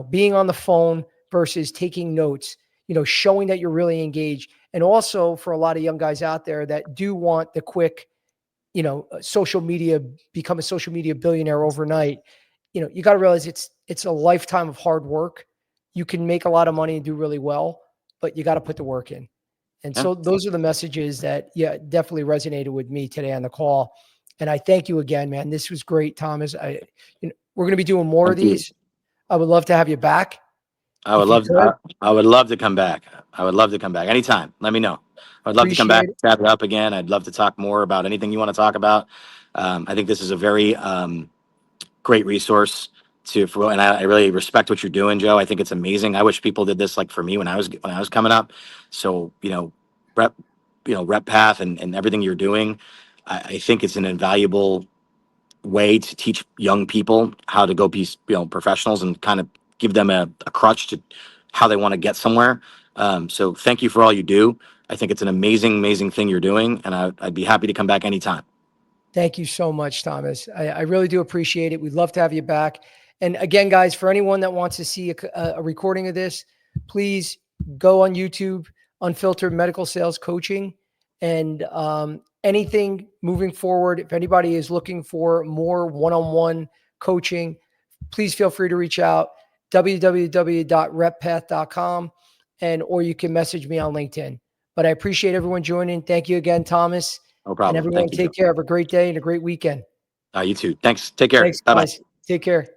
being on the phone versus taking notes, showing that you're really engaged. And also for a lot of young guys out there that do want the quick, social media, become a social media billionaire overnight. You got to realize it's a lifetime of hard work. You can make a lot of money and do really well, but you got to put the work in. And Yeah. so those are the messages that, yeah, definitely resonated with me today on the call. And I thank you again, man. This was great, Thomas. We're going to be doing more of Thank you. these. I would love to have you back I would if you love. could. I would love to come back. I would love to come back anytime. Let me know. I'd love to come back, Appreciate it. chat it up again. I'd love to talk more about anything you want to talk about. I think this is a very great resource and I really respect what you're doing, Joe. I think it's amazing. I wish people did this like for me when I was coming up. So rep, rep path and everything you're doing. I think it's an invaluable way to teach young people how to go be professionals and kind of give them a crutch to how they want to get somewhere. So thank you for all you do. I think it's an amazing thing you're doing, and I'd be happy to come back anytime. Thank you so much, Thomas. I really do appreciate it. We'd love to have you back. And again, guys, for anyone that wants to see a recording of this, please go on YouTube, Unfiltered Medical Sales Coaching, and anything moving forward. If anybody is looking for more one-on-one coaching, please feel free to reach out, www.reppath.com, or you can message me on LinkedIn. But I appreciate everyone joining. Thank you again, Thomas. No And problem. everyone Thank you, Joe. take care. Have a great day and a great weekend. You too. Thanks. Take care. Thanks, Bye bye. guys. Take care.